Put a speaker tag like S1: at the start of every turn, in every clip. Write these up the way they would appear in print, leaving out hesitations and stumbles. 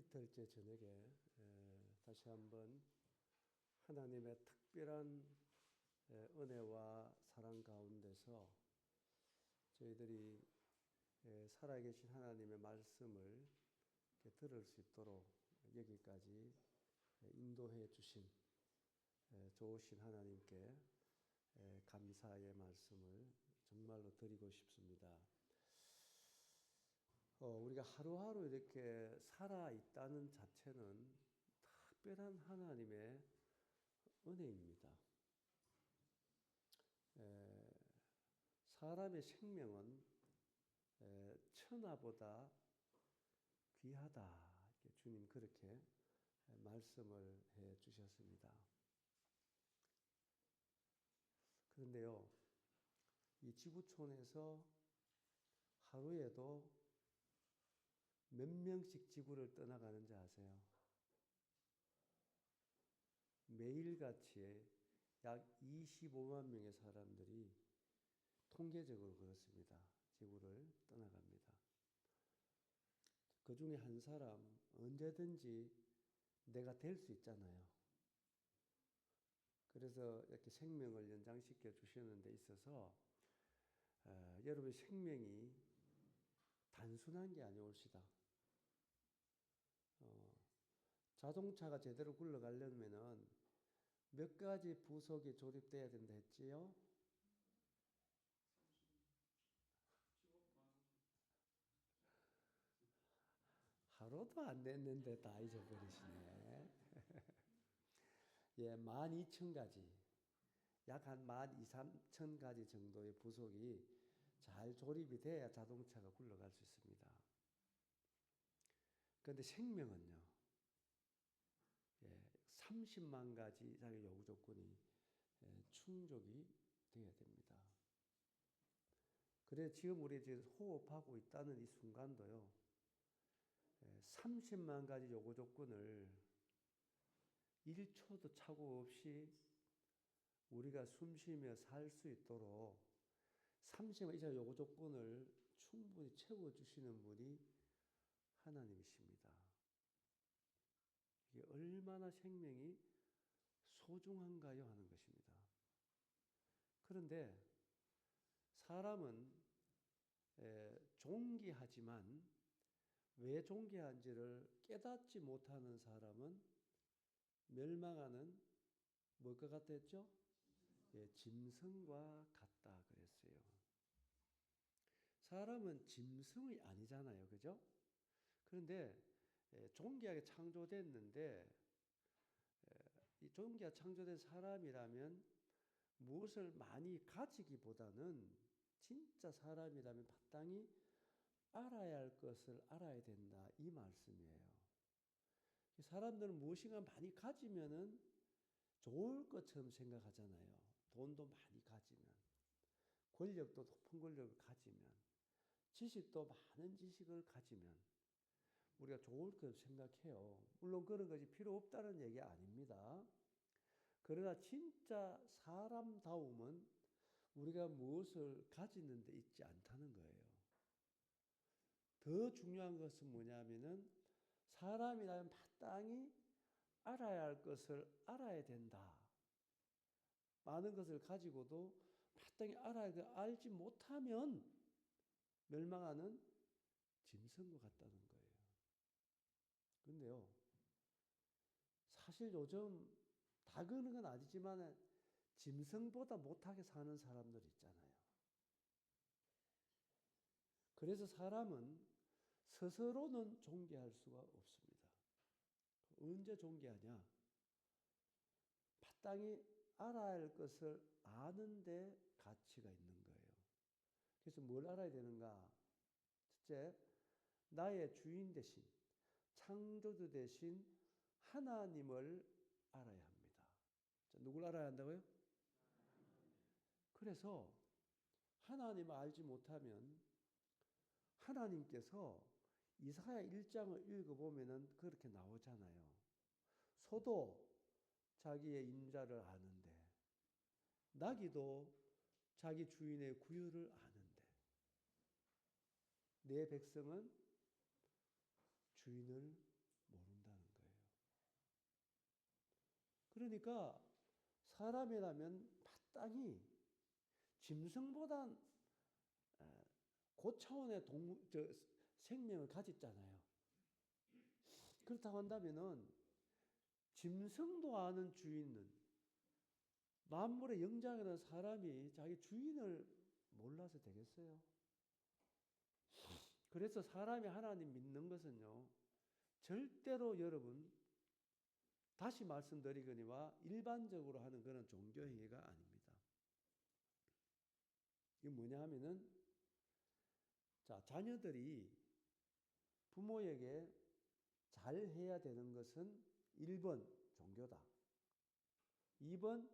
S1: 이틀째 저녁에 다시 한번 하나님의 특별한 은혜와 사랑 가운데서 저희들이 살아계신 하나님의 말씀을 들을 수 있도록 여기까지 인도해 주신 좋으신 하나님께 감사의 말씀을 정말로 드리고 싶습니다. 우리가 하루하루 이렇게 살아있다는 자체는 특별한 하나님의 은혜입니다. 사람의 생명은 천하보다 귀하다. 주님 그렇게 말씀을 해 주셨습니다. 그런데요, 이 지구촌에서 하루에도 몇 명씩 지구를 떠나가는지 아세요? 매일같이 약 25만 명의 사람들이 통계적으로 그렇습니다. 지구를 떠나갑니다. 그 중에 한 사람 언제든지 내가 될 수 있잖아요. 그래서 이렇게 생명을 연장시켜 주시는 데 있어서 여러분의 생명이 단순한 게 아니올시다. 자동차가 제대로 굴러가려면은 몇 가지 부속이 조립돼야 된다 했지요? 하루도 안 됐는데 다 잊어버리시네. 예, 12,000가지. 약 한 12,000가지 정도의 부속이 잘 조립이 돼야 자동차가 굴러갈 수 있습니다. 그런데 생명은요, 30만 가지 자기 요구 조건이 충족이 되어야 됩니다. 그래 지금 우리 지금 호흡하고 있다는 이 순간도요, 30만 가지 요구 조건을 1초도 착오 없이 우리가 숨쉬며 살 수 있도록 30만 이상 요구 조건을 충분히 채워주시는 분이 하나님이십니다. 이게 얼마나 생명이 소중한가요? 하는 것입니다. 그런데 사람은 존귀하지만 왜 존귀한지를 깨닫지 못하는 사람은 멸망하는 뭘 것 같았죠? 짐승과 같다 그랬어요. 사람은 짐승이 아니잖아요. 그죠? 그런데 존귀하게 창조됐는데 이 존귀하게 창조된 사람이라면 무엇을 많이 가지기보다는 진짜 사람이라면 마땅히 알아야 할 것을 알아야 된다. 이 말씀이에요. 사람들은 무엇인가 많이 가지면은 좋을 것처럼 생각하잖아요. 돈도 많이 가지면, 권력도 높은 권력을 가지면, 지식도 많은 지식을 가지면 우리가 좋을 것 생각해요. 물론 그런 것이 필요 없다는 얘기 아닙니다. 그러나 진짜 사람다움은 우리가 무엇을 가지는 데 있지 않다는 거예요. 더 중요한 것은 뭐냐면은 사람이라면 마땅히 알아야 할 것을 알아야 된다. 많은 것을 가지고도 마땅히 알지 못하면 멸망하는 짐승과 같다는 거예요. 그런데요, 사실 요즘 다 그런 건 아니지만 짐승보다 못하게 사는 사람들 있잖아요. 그래서 사람은 스스로는 존귀할 수가 없습니다. 언제 존귀하냐? 마땅히 알아야 할 것을 아는데 가치가 있는 거예요. 그래서 뭘 알아야 되는가? 첫째, 나의 주인 대신, 창조주 대신 하나님을 알아야 합니다. 자, 누굴 알아야 한다고요? 그래서 하나님을 알지 못하면 하나님께서 이사야 1장을 읽어보면 그렇게 나오잖아요. 소도 자기의 임자를 아는데, 나귀도 자기 주인의 구유를 아는데, 내 백성은 주인을 모르고 그러니까 사람이라면 마땅히 짐승보단 고차원의 생명을 가졌잖아요. 그렇다고 한다면은 짐승도 아는 주인은 만물의 영장이라는 사람이 자기 주인을 몰라서 되겠어요? 그래서 사람이 하나님 믿는 것은요, 절대로 여러분, 다시 말씀드리거니와 일반적으로 하는 그런 종교 행위가 아닙니다. 이게 뭐냐 하면은, 자, 자녀들이 부모에게 잘해야 되는 것은 1번 종교다. 2번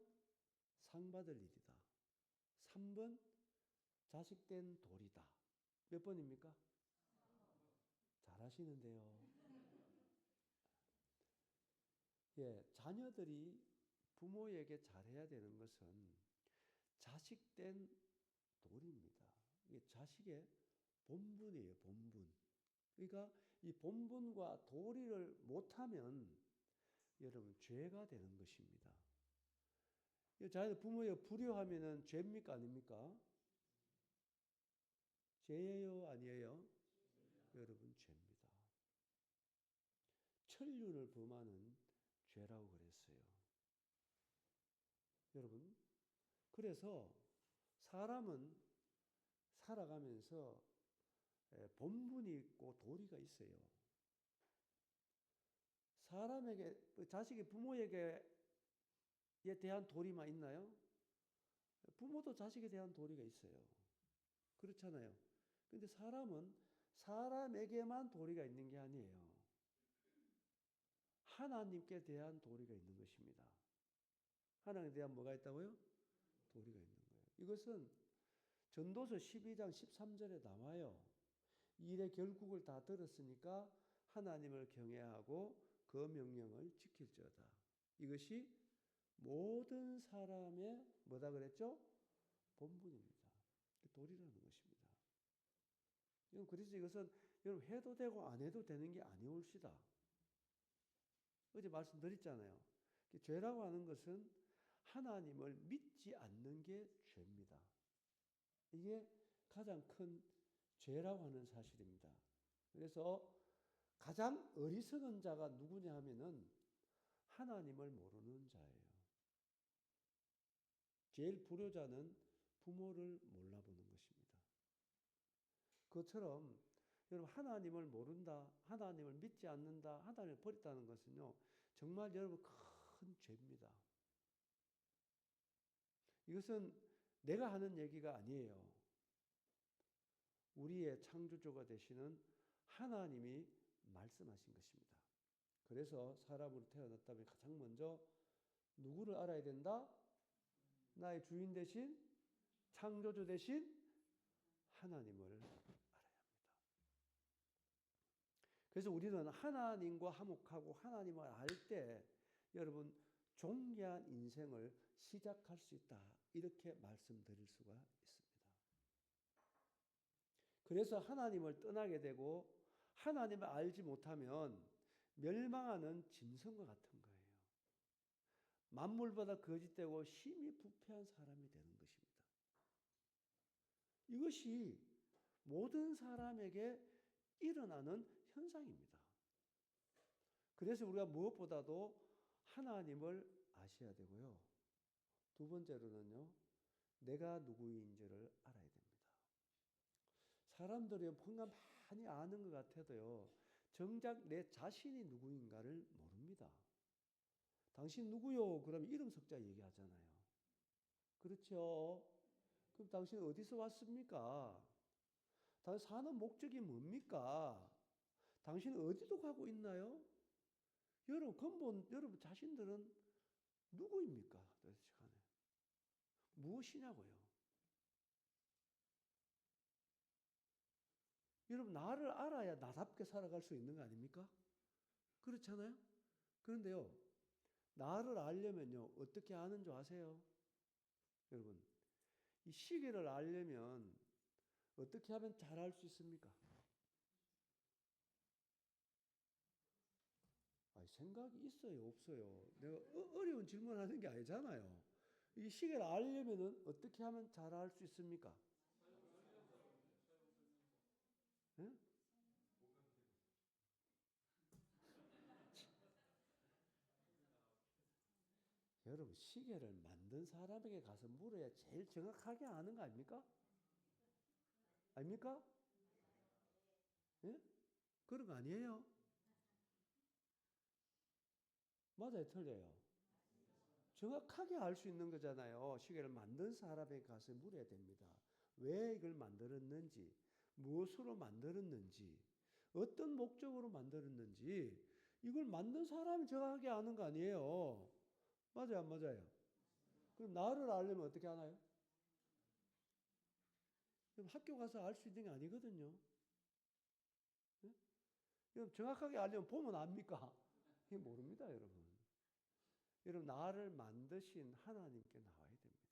S1: 상 받을 일이다. 3번 자식된 도리다. 몇 번입니까? 잘하시는데요. 예, 자녀들이 부모에게 잘해야 되는 것은 자식된 도리입니다. 이게 자식의 본분이에요, 본분. 그러니까 이 본분과 도리를 못하면 여러분 죄가 되는 것입니다. 자녀 부모에 불효하면은 죄입니까 아닙니까? 죄예요 아니에요? 여러분 죄입니다. 천륜을 범하는 죄라고 그랬어요. 여러분, 그래서 사람은 살아가면서 본분이 있고 도리가 있어요. 사람에게, 자식이 부모에게 대한 도리만 있나요? 부모도 자식에 대한 도리가 있어요. 그렇잖아요. 근데 사람은 사람에게만 도리가 있는 게 아니에요. 하나님께 대한 도리가 있는 것입니다. 하나님에 대한 뭐가 있다고요? 도리가 있는 거예요. 이것은 전도서 12장 13절에 나와요. 일의 결국을 다 들었으니까 하나님을 경외하고 그 명령을 지킬지어다. 이것이 모든 사람의 뭐다 그랬죠? 본분입니다. 도리라는 것입니다. 그래서 이것은 여러분 해도 되고 안 해도 되는 게 아니올시다. 어제 말씀드렸잖아요. 죄라고 하는 것은 하나님을 믿지 않는 게 죄입니다. 이게 가장 큰 죄라고 하는 사실입니다. 그래서 가장 어리석은 자가 누구냐 하면은 하나님을 모르는 자예요. 제일 불효자는 부모를 몰라보는 것입니다. 그것처럼 여러분 하나님을 모른다, 하나님을 믿지 않는다, 하나님을 버렸다는 것은요, 정말 여러분 큰 죄입니다. 이것은 내가 하는 얘기가 아니에요. 우리의 창조주가 되시는 하나님이 말씀하신 것입니다. 그래서 사람으로 태어났다면 가장 먼저 누구를 알아야 된다? 나의 주인 대신 창조주 대신 하나님을 알아야 합니다. 그래서 우리는 하나님과 화목하고 하나님을 알 때 여러분 존귀한 인생을 시작할 수 있다. 이렇게 말씀드릴 수가 있습니다. 그래서 하나님을 떠나게 되고 하나님을 알지 못하면 멸망하는 짐승과 같은 거예요. 만물보다 거짓되고 힘이 부패한 사람이 되는 것입니다. 이것이 모든 사람에게 일어나는 현상입니다. 그래서 우리가 무엇보다도 하나님을 아셔야 되고요. 두 번째로는요, 내가 누구인지를 알아야 됩니다. 사람들이 뭔가 많이 아는 것 같아도요, 정작 내 자신이 누구인가를 모릅니다. 당신 누구요? 그러면 이름 석자 얘기하잖아요. 그렇죠? 그럼 당신 어디서 왔습니까? 당신 사는 목적이 뭡니까? 당신 어디로 가고 있나요? 여러분, 근본, 여러분 자신들은 누구입니까? 도대체 간에. 무엇이냐고요? 여러분, 나를 알아야 나답게 살아갈 수 있는 거 아닙니까? 그렇잖아요? 그런데요, 나를 알려면요, 어떻게 아는 줄 아세요? 여러분, 이 시계를 알려면 어떻게 하면 잘 알 수 있습니까? 생각이 있어요, 없어요? 내가 어려운 질문하는 게 아니잖아요. 이 시계를 알려면은 어떻게 하면 잘 알 수 있습니까? 예? 여러분, 시계를 만든 사람에게 가서 물어야 제일 정확하게 아는 거 아닙니까? 아닙니까? 예? 그런 거 아니에요? 맞아요, 틀려요. 정확하게 알 수 있는 거잖아요. 시계를 만든 사람에게 가서 물어야 됩니다. 왜 이걸 만들었는지, 무엇으로 만들었는지, 어떤 목적으로 만들었는지, 이걸 만든 사람이 정확하게 아는 거 아니에요. 맞아요, 안 맞아요? 그럼 나를 알려면 어떻게 하나요? 그럼 학교 가서 알 수 있는 게 아니거든요. 예? 그럼 정확하게 알려면 보면 압니까? 이게 모릅니다, 여러분. 여러분, 나를 만드신 하나님께 나와야 됩니다.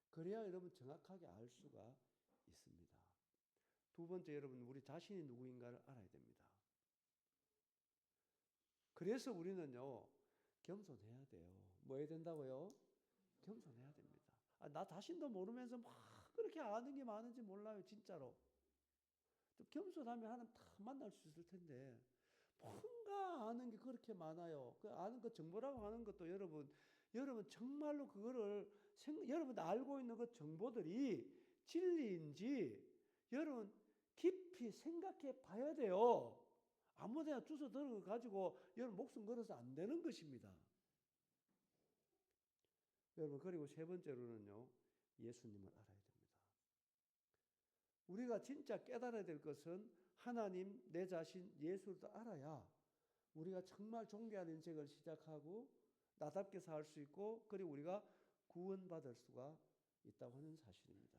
S1: 그래야 여러분 정확하게 알 수가 있습니다. 두 번째, 여러분, 우리 자신이 누구인가를 알아야 됩니다. 그래서 우리는요, 겸손해야 돼요. 뭐 해야 된다고요? 겸손해야 됩니다. 나 자신도 모르면서 막 그렇게 아는 게 많은지 몰라요, 진짜로. 좀 겸손하면 하나님 다 만날 수 있을 텐데, 뭔가 아는 게 그렇게 많아요. 그 아는 그 정보라고 하는 것도 여러분 정말로 그거를 여러분 알고 있는 그 정보들이 진리인지 여러분 깊이 생각해 봐야 돼요. 아무데나 주워 들어 가지고 여러분 목숨 걸어서 안 되는 것입니다. 여러분, 그리고 세 번째로는요, 예수님을 알아야 됩니다. 우리가 진짜 깨달아야 될 것은 하나님, 내 자신, 예수를 알아야 우리가 정말 존귀한 인생을 시작하고 나답게 살 수 있고, 그리고 우리가 구원받을 수가 있다고 하는 사실입니다.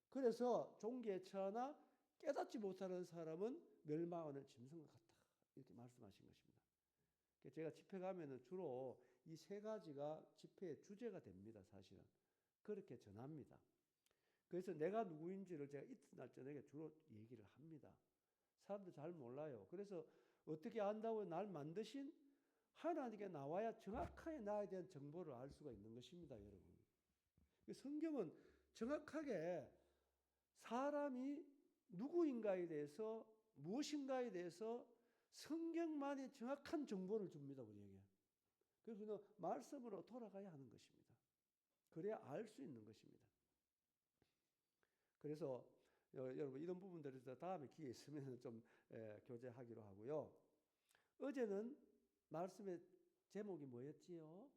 S1: 그래서 종기에 처하나 깨닫지 못하는 사람은 멸망하는 짐승과 같다, 이렇게 말씀하신 것입니다. 제가 집회 가면은 주로 이 세 가지가 집회의 주제가 됩니다. 사실은 그렇게 전합니다. 그래서 내가 누구인지를 제가 이튿날 저녁에 주로 얘기를 합니다. 사람들 잘 몰라요. 그래서 어떻게 안다고? 날 만드신 하나님께 나와야 정확하게 나에 대한 정보를 알 수가 있는 것입니다, 여러분. 성경은 정확하게 사람이 누구인가에 대해서, 무엇인가에 대해서 성경만이 정확한 정보를 줍니다, 우리에게. 그래서 말씀으로 돌아가야 하는 것입니다. 그래야 알 수 있는 것입니다. 그래서 여러분, 이런 부분들에 대해서 다음에 기회 있으면 좀 교제하기로 하고요. 어제는 말씀의 제목이 뭐였지요?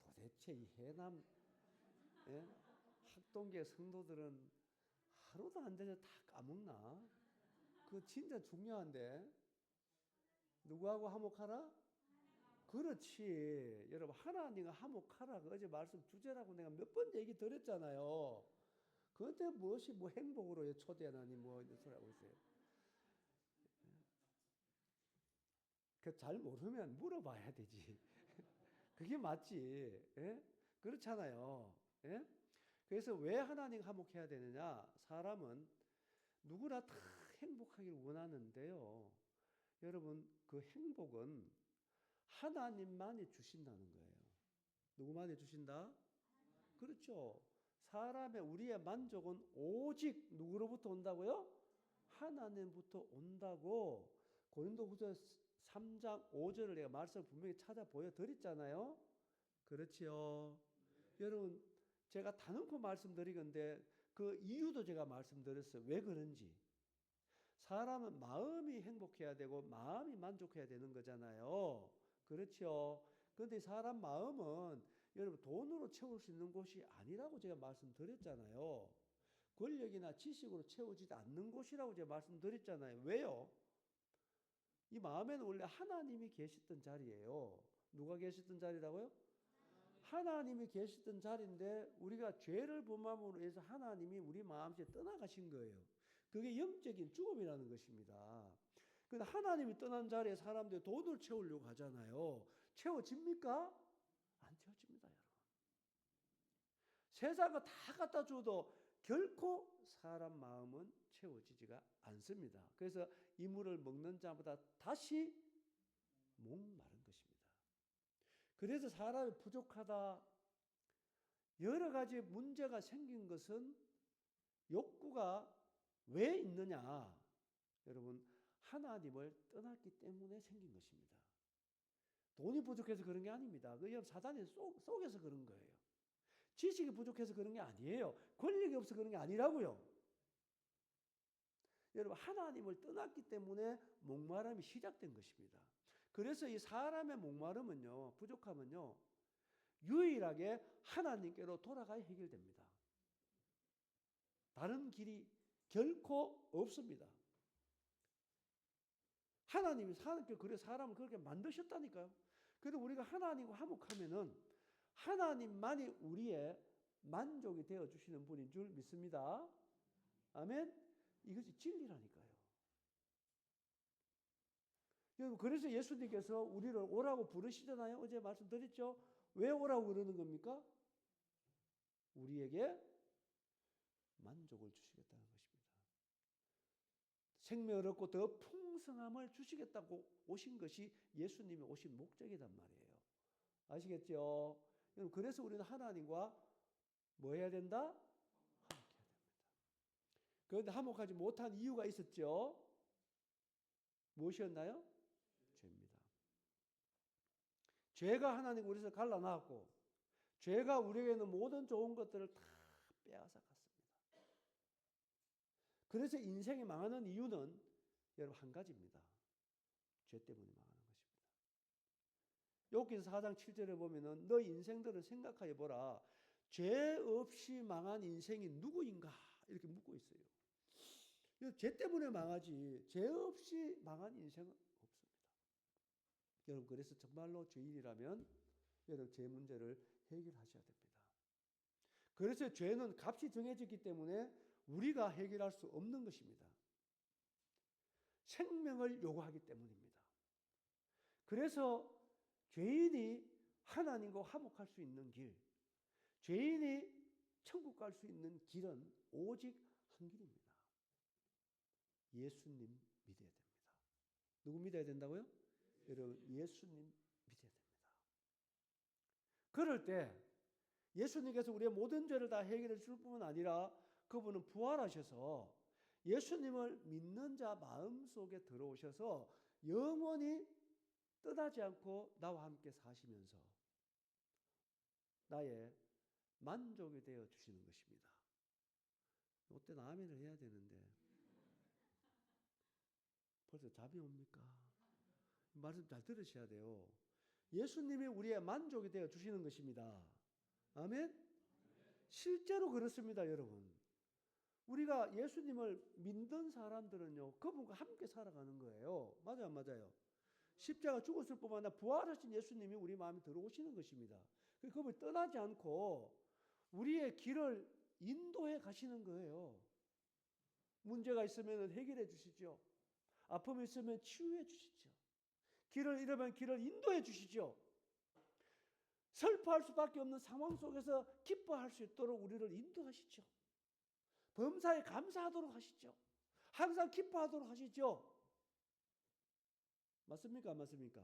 S1: 도대체 이 해남 학동계 성도들은 하루도 안 돼서 다 까먹나? 그거 진짜 중요한데. 누구하고 화목하라? 그렇지. 여러분, 하나님과 화목하라. 어제 말씀 주제라고 내가 몇 번 얘기 드렸잖아요. 그런데 무엇이 뭐 행복으로 초대하나니 뭐 이런 소리 하고 있어요. 그 잘 모르면 물어봐야 되지. 그게 맞지. 예? 그렇잖아요. 예? 그래서 왜 하나님 화목해야 되느냐? 사람은 누구나 다 행복하기를 원하는데요. 여러분, 그 행복은 하나님만이 주신다는 거예요. 누구만이 주신다? 그렇죠. 우리의 만족은 오직 누구로부터 온다고요? 하나님부터 온다고 고린도후서 3장 5절을 내가 말씀을 분명히 찾아 보여드렸잖아요. 그렇지요. 여러분, 제가 다놓고 말씀드리건데 그 이유도 제가 말씀드렸어요. 왜 그런지. 사람은 마음이 행복해야 되고 마음이 만족해야 되는 거잖아요. 그렇죠. 그런데 사람 마음은 여러분 돈으로 채울 수 있는 곳이 아니라고 제가 말씀드렸잖아요. 권력이나 지식으로 채우지 않는 곳이라고 제가 말씀드렸잖아요. 왜요? 이 마음에는 원래 하나님이 계시던 자리예요. 누가 계시던 자리라고요? 하나님이 계시던 자리인데 우리가 죄를 범함으로 해서 하나님이 우리 마음속에 떠나가신 거예요. 그게 영적인 죽음이라는 것입니다. 근데 하나님이 떠난 자리에 사람들이 돈을 채우려고 하잖아요. 채워집니까? 안 채워집니다, 여러분. 세상 거 다 갖다 줘도 결코 사람 마음은 채워지지가 않습니다. 그래서 이물을 먹는 자보다 다시 목마른 것입니다. 그래서 사람이 부족하다, 여러 가지 문제가 생긴 것은 욕구가 왜 있느냐? 여러분, 하나님을 떠났기 때문에 생긴 것입니다. 돈이 부족해서 그런 게 아닙니다. 그 사단이 속에서 그런 거예요. 지식이 부족해서 그런 게 아니에요. 권력이 없어서 그런 게 아니라고요. 여러분, 하나님을 떠났기 때문에 목마름이 시작된 것입니다. 그래서 이 사람의 목마름은요, 부족함은요, 유일하게 하나님께로 돌아가야 해결됩니다. 다른 길이 결코 없습니다. 하나님이 그래 사람을 그렇게 만드셨다니까요. 그래도 우리가 하나님과 화목하면은 하나님만이 우리의 만족이 되어 주시는 분인 줄 믿습니다. 아멘. 이것이 진리라니까요. 여러분, 그래서 예수님께서 우리를 오라고 부르시잖아요. 어제 말씀드렸죠. 왜 오라고 그러는 겁니까? 우리에게 만족을 주시겠다는 것입니다. 생명을 얻고 더 풍성함을 주시겠다고 오신 것이 예수님이 오신 목적이란 말이에요. 아시겠죠? 그래서 우리는 하나님과 뭐 해야 된다? 화목해야 됩니다. 그런데 화목하지 못한 이유가 있었죠. 무엇이었나요? 죄입니다. 죄가 하나님 우리에서 갈라놨고 죄가 우리에게는 모든 좋은 것들을 다 빼앗아 갔습니다. 그래서 인생이 망하는 이유는 여러분 한 가지입니다. 죄 때문에 망하는 것입니다. 욥기서 4장 7절에 보면은 너 인생들을 생각하여 보라. 죄 없이 망한 인생이 누구인가? 이렇게 묻고 있어요. 죄 때문에 망하지 죄 없이 망한 인생은 없습니다. 여러분, 그래서 정말로 죄인이라면 여러분 죄 문제를 해결하셔야 됩니다. 그래서 죄는 값이 정해졌기 때문에 우리가 해결할 수 없는 것입니다. 생명을 요구하기 때문입니다. 그래서 죄인이 하나님과 화목할 수 있는 길, 죄인이 천국 갈 수 있는 길은 오직 한 길입니다. 예수님 믿어야 됩니다. 누구 믿어야 된다고요? 여러분, 예수님 믿어야 됩니다. 그럴 때 예수님께서 우리의 모든 죄를 다 해결해 줄 뿐만 아니라 그분은 부활하셔서 예수님을 믿는 자 마음속에 들어오셔서 영원히 떠나지 않고 나와 함께 사시면서 나의 만족이 되어 주시는 것입니다. 이때 아멘을 해야 되는데 벌써 잠이 옵니까? 말씀 잘 들으셔야 돼요. 예수님이 우리의 만족이 되어 주시는 것입니다. 아멘? 실제로 그렇습니다, 여러분. 우리가 예수님을 믿는 사람들은요, 그분과 함께 살아가는 거예요. 맞아요, 안 맞아요? 십자가 죽었을 뿐만 아니라 부활하신 예수님이 우리 마음에 들어오시는 것입니다. 그분을 떠나지 않고 우리의 길을 인도해 가시는 거예요. 문제가 있으면 해결해 주시죠. 아픔이 있으면 치유해 주시죠. 길을 잃으면 길을 인도해 주시죠. 슬퍼할 수밖에 없는 상황 속에서 기뻐할 수 있도록 우리를 인도하시죠. 범사에 감사하도록 하시죠. 항상 기뻐하도록 하시죠. 맞습니까? 안 맞습니까?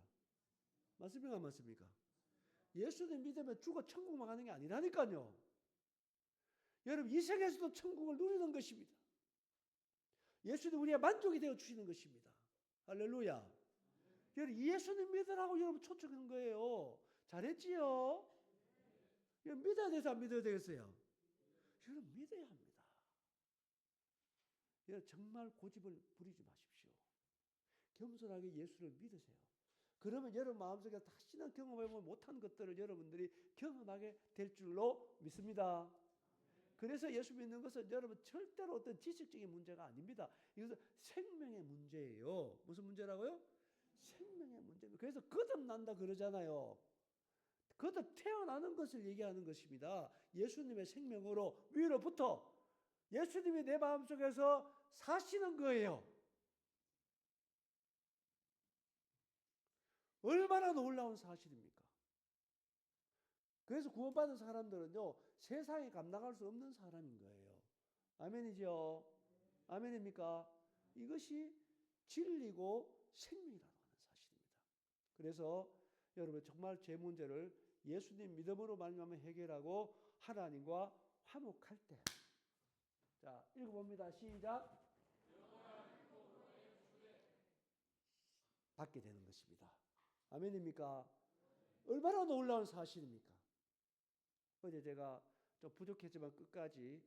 S1: 맞습니까? 안 맞습니까? 예수님 믿으면 죽어 천국만 가는 게 아니라니까요. 여러분, 이 세계에서도 천국을 누리는 것입니다. 예수님 우리의 만족이 되어 주시는 것입니다. 할렐루야. 여러분, 예수님 믿으라고 여러분 초청한 거예요. 잘했지요? 여러분, 믿어야 돼서 안 믿어야 되겠어요? 여러분, 믿어야 합니다. 여러분, 정말 고집을 부리지 마십시오. 겸손하게 예수를 믿으세요. 그러면 여러분 마음속에 다시는 경험해보지 못한 것들을 여러분들이 경험하게 될 줄로 믿습니다. 그래서 예수 믿는 것은 여러분 절대로 어떤 지식적인 문제가 아닙니다. 이것은 생명의 문제예요. 무슨 문제라고요? 생명의 문제입니다. 그래서 거듭난다 그러잖아요. 거듭 태어나는 것을 얘기하는 것입니다. 예수님의 생명으로 위로부터 예수님이 내 마음속에서 사시는 거예요. 얼마나 놀라운 사실입니까? 그래서 구원받은 사람들은요, 세상에 감당할 수 없는 사람인 거예요. 아멘이죠? 아멘입니까? 이것이 진리고 생명이라고 하는 사실입니다. 그래서 여러분 정말 제 문제를 예수님 믿음으로 말미암아 해결하고 하나님과 화목할 때, 자 읽어봅니다. 시작. 받게 되는 것입니다. 아멘입니까? 얼마나 놀라운 사실입니까? 어제 제가 좀 부족했지만 끝까지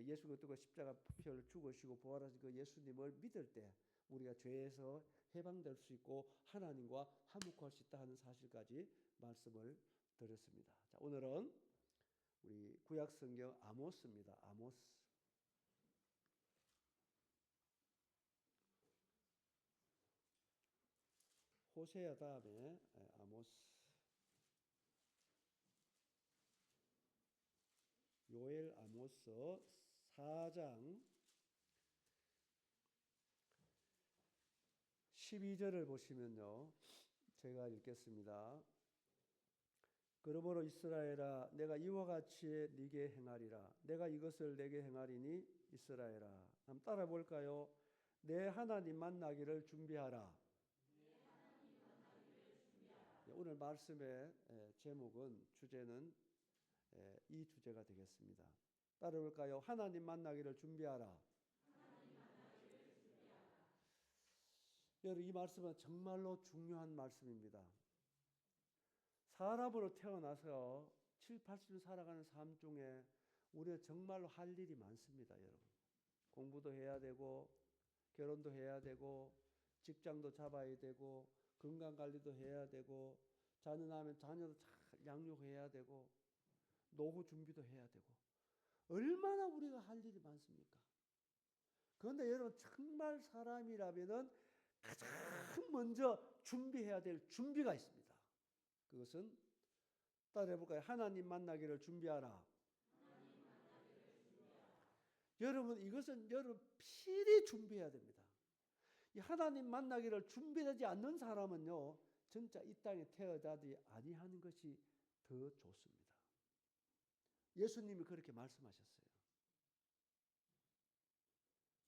S1: 예수 그리스도가 십자가 피를 죽으시고 부활하신 그 예수님을 믿을 때 우리가 죄에서 해방될 수 있고 하나님과 화목할 수 있다 하는 사실까지 말씀을 드렸습니다. 자, 오늘은 우리 구약 성경 아모스입니다. 아모스. 호세아 다음에 아모스. 요엘 아모스 4장 12절을 보시면요. 제가 읽겠습니다. 그러므로 이스라엘아 내가 이와 같이 네게 행하리라. 내가 이것을 내게 행하리니 이스라엘아. 한번 따라 볼까요? 내 하나님 만나기를 준비하라. 오늘 말씀의 제목은 주제는 이 주제가 되겠습니다. 따라 볼까요? 하나님 만나기를 준비하라. 여러분 이 말씀은 정말로 중요한 말씀입니다. 사람으로 태어나서 7, 80년 살아가는 삶 중에 우리는 정말로 할 일이 많습니다. 여러분 공부도 해야 되고 결혼도 해야 되고 직장도 잡아야 되고 건강관리도 해야 되고 자녀나면 자녀도 잘 양육해야 되고 노후 준비도 해야 되고 얼마나 우리가 할 일이 많습니까? 그런데 여러분 정말 사람이라면은 가장 먼저 준비해야 될 준비가 있습니다. 그것은 따라해볼까요? 하나님 만나기를 준비하라. 여러분 이것은 여러분 필히 준비해야 됩니다. 이 하나님 만나기를 준비하지 않는 사람은요 진짜 이 땅에 태어나지 아니하는 것이 더 좋습니다. 예수님이 그렇게 말씀하셨어요.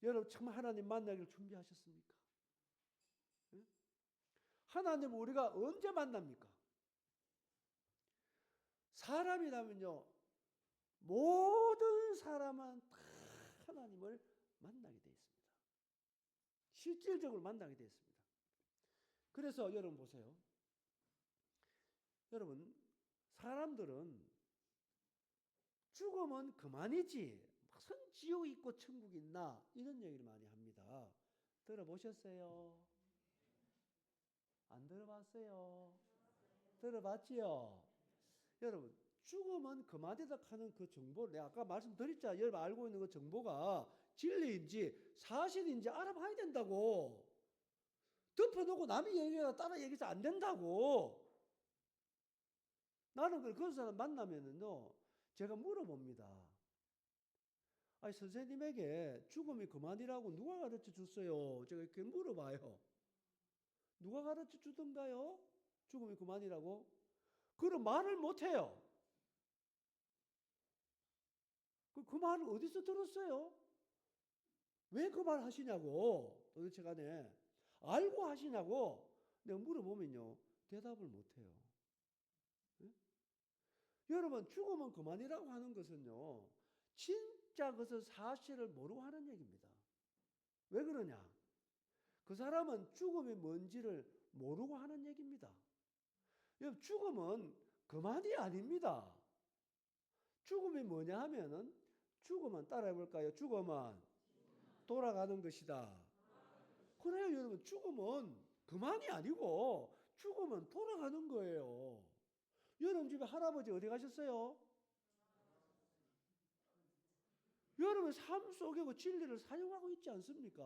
S1: 여러분 정말 하나님 만나기를 준비하셨습니까? 응? 하나님 우리가 언제 만납니까? 사람이라면요 모든 사람은 다 하나님을 만나게 되어 있습니다. 실질적으로 만나게 되어 있습니다. 그래서 여러분 보세요. 여러분 사람들은 죽으면 그만이지 무슨 지옥 있고 천국 있나 이런 얘기를 많이 합니다. 들어보셨어요? 안 들어봤어요? 들어봤지요? 여러분 죽으면 그만이다 하는 그 정보를 내가 아까 말씀드렸잖아요. 여러분 알고 있는 그 정보가 진리인지 사실인지 알아봐야 된다고. 덮어놓고 남이 얘기하다 따라 얘기해서 안 된다고. 나는 그런 사람 만나면은요 제가 물어봅니다. 아니 선생님에게 죽음이 그만이라고 누가 가르쳐 줬어요? 제가 이렇게 물어봐요. 누가 가르쳐 주던가요? 죽음이 그만이라고? 그런 말을 못해요. 그 말을 어디서 들었어요? 왜 그 말 하시냐고 도대체 간에 알고 하시냐고 내가 물어보면요 대답을 못해요. 네? 여러분 죽으면 그만이라고 하는 것은요 진짜 그것은 사실을 모르고 하는 얘기입니다. 왜 그러냐? 그 사람은 죽음이 뭔지를 모르고 하는 얘기입니다. 여러분 죽음은 그만이 아닙니다. 죽음이 뭐냐 하면은 죽음은 따라해 볼까요? 죽음은 돌아가는 것이다. 그래요 여러분 죽음은 그만이 아니고 죽음은 돌아가는 거예요. 여러분 집에 할아버지 어디 가셨어요? 여러분 삶 속에 그 진리를 사용하고 있지 않습니까?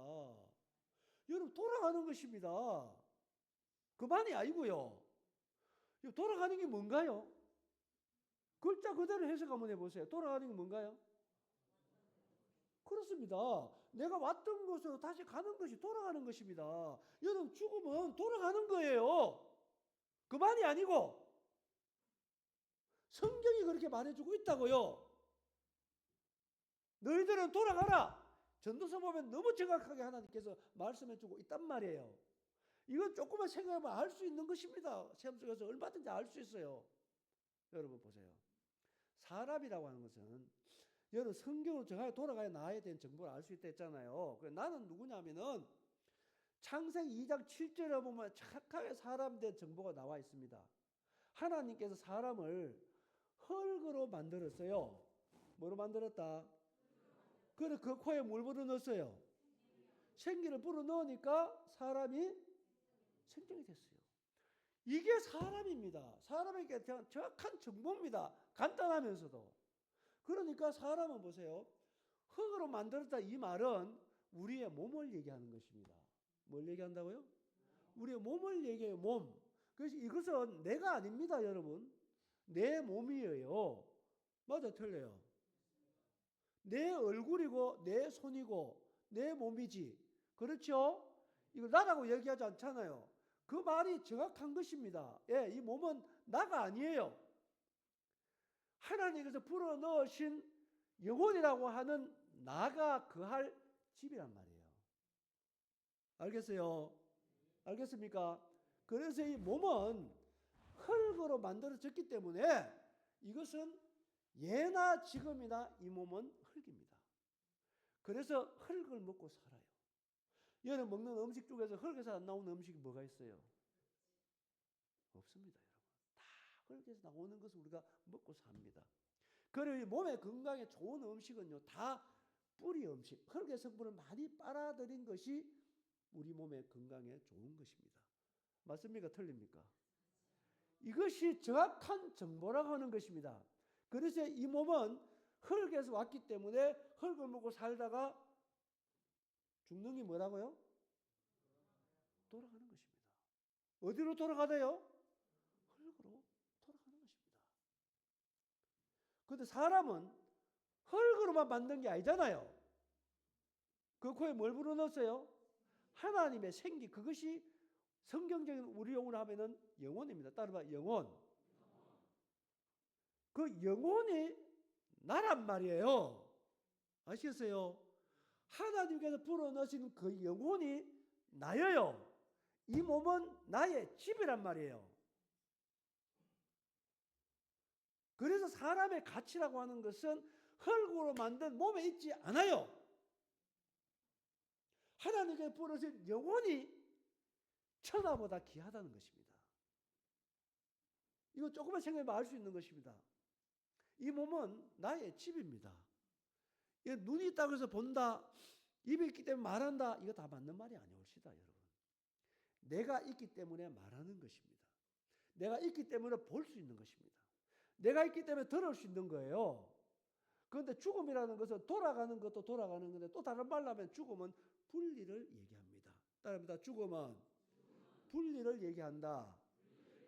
S1: 여러분 돌아가는 것입니다. 그만이 아니고요. 돌아가는 게 뭔가요? 글자 그대로 해석 한번 해보세요. 돌아가는 게 뭔가요? 그렇습니다. 내가 왔던 곳으로 다시 가는 것이 돌아가는 것입니다. 여러분 죽으면 돌아가는 거예요. 그만이 아니고 성경이 그렇게 말해주고 있다고요. 너희들은 돌아가라. 전도서 보면 너무 정확하게 하나님께서 말씀해주고 있단 말이에요. 이건 조금만 생각하면 알 수 있는 것입니다. 시험 속에서 얼마든지 알 수 있어요. 여러분 보세요. 사람이라고 하는 것은 여러분 성경으로 정확하게 돌아가야 나에 대한 정보를 알 수 있다 했잖아요. 나는 누구냐면은 창세기 2장 7절에 보면 착하게 사람에 대한 정보가 나와 있습니다. 하나님께서 사람을 흙으로 만들었어요. 뭐로 만들었다? 그래, 그 코에 물 불어넣었어요. 생기를 불어넣으니까 사람이 생명이 됐어요. 이게 사람입니다. 사람에게 정확한 정보입니다. 간단하면서도. 그러니까 사람은 보세요. 흙으로 만들었다 이 말은 우리의 몸을 얘기하는 것입니다. 뭘 얘기한다고요? 우리의 몸을 얘기해요. 몸. 그래서 이것은 내가 아닙니다, 여러분. 내 몸이에요. 맞아, 틀려요. 내 얼굴이고 내 손이고 내 몸이지. 그렇죠? 이걸 나라고 얘기하지 않잖아요. 그 말이 정확한 것입니다. 예, 이 몸은 나가 아니에요. 하나님께서 불어넣으신 영혼이라고 하는 나가 거할 집이란 말이에요. 알겠어요? 알겠습니까? 그래서 이 몸은 흙으로 만들어졌기 때문에 이것은 예나 지금이나 이 몸은 흙입니다. 그래서 흙을 먹고 살아요. 여러분 먹는 음식 중에서 흙에서 안 나오는 음식이 뭐가 있어요? 없습니다, 여러분. 다 흙에서 나오는 것을 우리가 먹고 삽니다. 그리고 몸의 건강에 좋은 음식은요, 다 뿌리 음식, 흙의 성분을 많이 빨아들인 것이 우리 몸의 건강에 좋은 것입니다. 맞습니까? 틀립니까? 이것이 정확한 정보라고 하는 것입니다. 그래서 이 몸은 흙에서 왔기 때문에 흙을 먹고 살다가 죽는 게 뭐라고요? 돌아가는 것입니다. 어디로 돌아가대요? 흙으로 돌아가는 것입니다. 그런데 사람은 흙으로만 만든 게 아니잖아요. 그 코에 뭘 불어넣었어요? 하나님의 생기, 그것이 성경적인 우리 용어로 하면은 영혼입니다. 따라봐, 영혼. 그 영혼이 나란 말이에요. 아시겠어요? 하나님께서 불어넣으신 그 영혼이 나예요. 이 몸은 나의 집이란 말이에요. 그래서 사람의 가치라고 하는 것은 흙으로 만든 몸에 있지 않아요. 하나님께서 불어넣으신 영혼이 천하보다 귀하다는 것입니다. 이거 조금만 생각해보면 알 수 있는 것입니다. 이 몸은 나의 집입니다. 눈이 있다고 해서 본다, 입이 있기 때문에 말한다, 이거 다 맞는 말이 아니올시다, 여러분. 내가 있기 때문에 말하는 것입니다. 내가 있기 때문에 볼 수 있는 것입니다. 내가 있기 때문에 들을 수 있는 거예요. 그런데 죽음이라는 것은 돌아가는 것도 돌아가는 건데, 또 다른 말로 하면 죽음은 분리를 얘기합니다. 따라합니다. 죽음은 분리를 얘기한다.